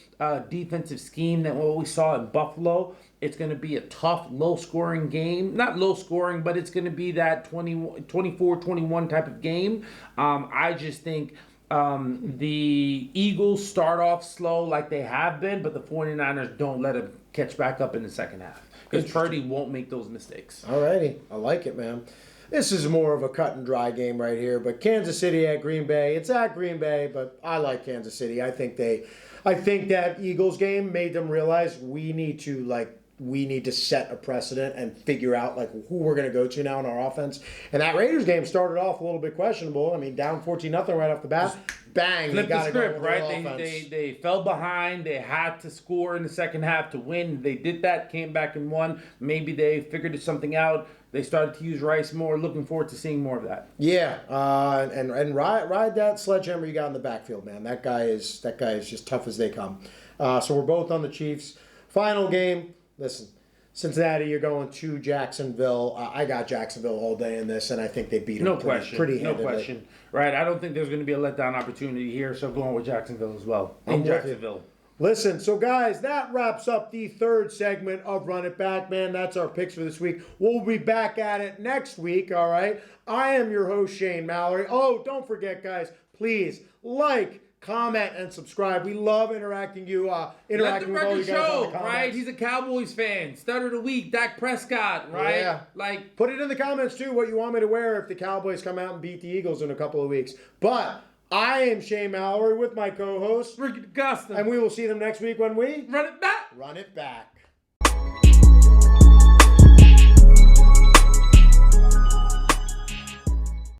defensive scheme than what we saw in Buffalo. It's going to be a tough, low-scoring game. Not low-scoring, but it's going to be that 24-21 type of game. I just think... the Eagles start off slow like they have been, but the 49ers don't let them catch back up in the second half. Because Purdy won't make those mistakes. Alrighty. I like it, man. This is more of a cut and dry game right here, but Kansas City at Green Bay. It's at Green Bay, but I like Kansas City. I think that Eagles game made them realize we need to we need to set a precedent and figure out like who we're going to go to now in our offense. And that Raiders game started off a little bit questionable. I mean, down 14-0 right off the bat. Bang! Flip the script, right? They They fell behind. They had to score in the second half to win. They did that. Came back and won. Maybe they figured something out. They started to use Rice more. Looking forward to seeing more of that. Yeah, and ride that sledgehammer you got in the backfield, man. That guy is just tough as they come. So we're both on the Chiefs. Final game. Listen, Cincinnati, you're going to Jacksonville. I got Jacksonville all day in this, and I think they beat them pretty handedly. No question. Right, I don't think there's going to be a letdown opportunity here, so going with Jacksonville as well. In Jacksonville. Listen, so guys, that wraps up the third segment of Run It Back, man. That's our picks for this week. We'll be back at it next week, all right? I am your host, Shane Mallory. Oh, don't forget, guys, please like, comment, and subscribe. We love interacting with all you guys on the comments. Right? He's a Cowboys fan. Starter of the week, Dak Prescott, right? Yeah. Like, put it in the comments, too, what you want me to wear if the Cowboys come out and beat the Eagles in a couple of weeks. But I am Shane Mallory with my co-host, Ricky DeCosta. And we will see them next week when we Run It Back. Run It Back.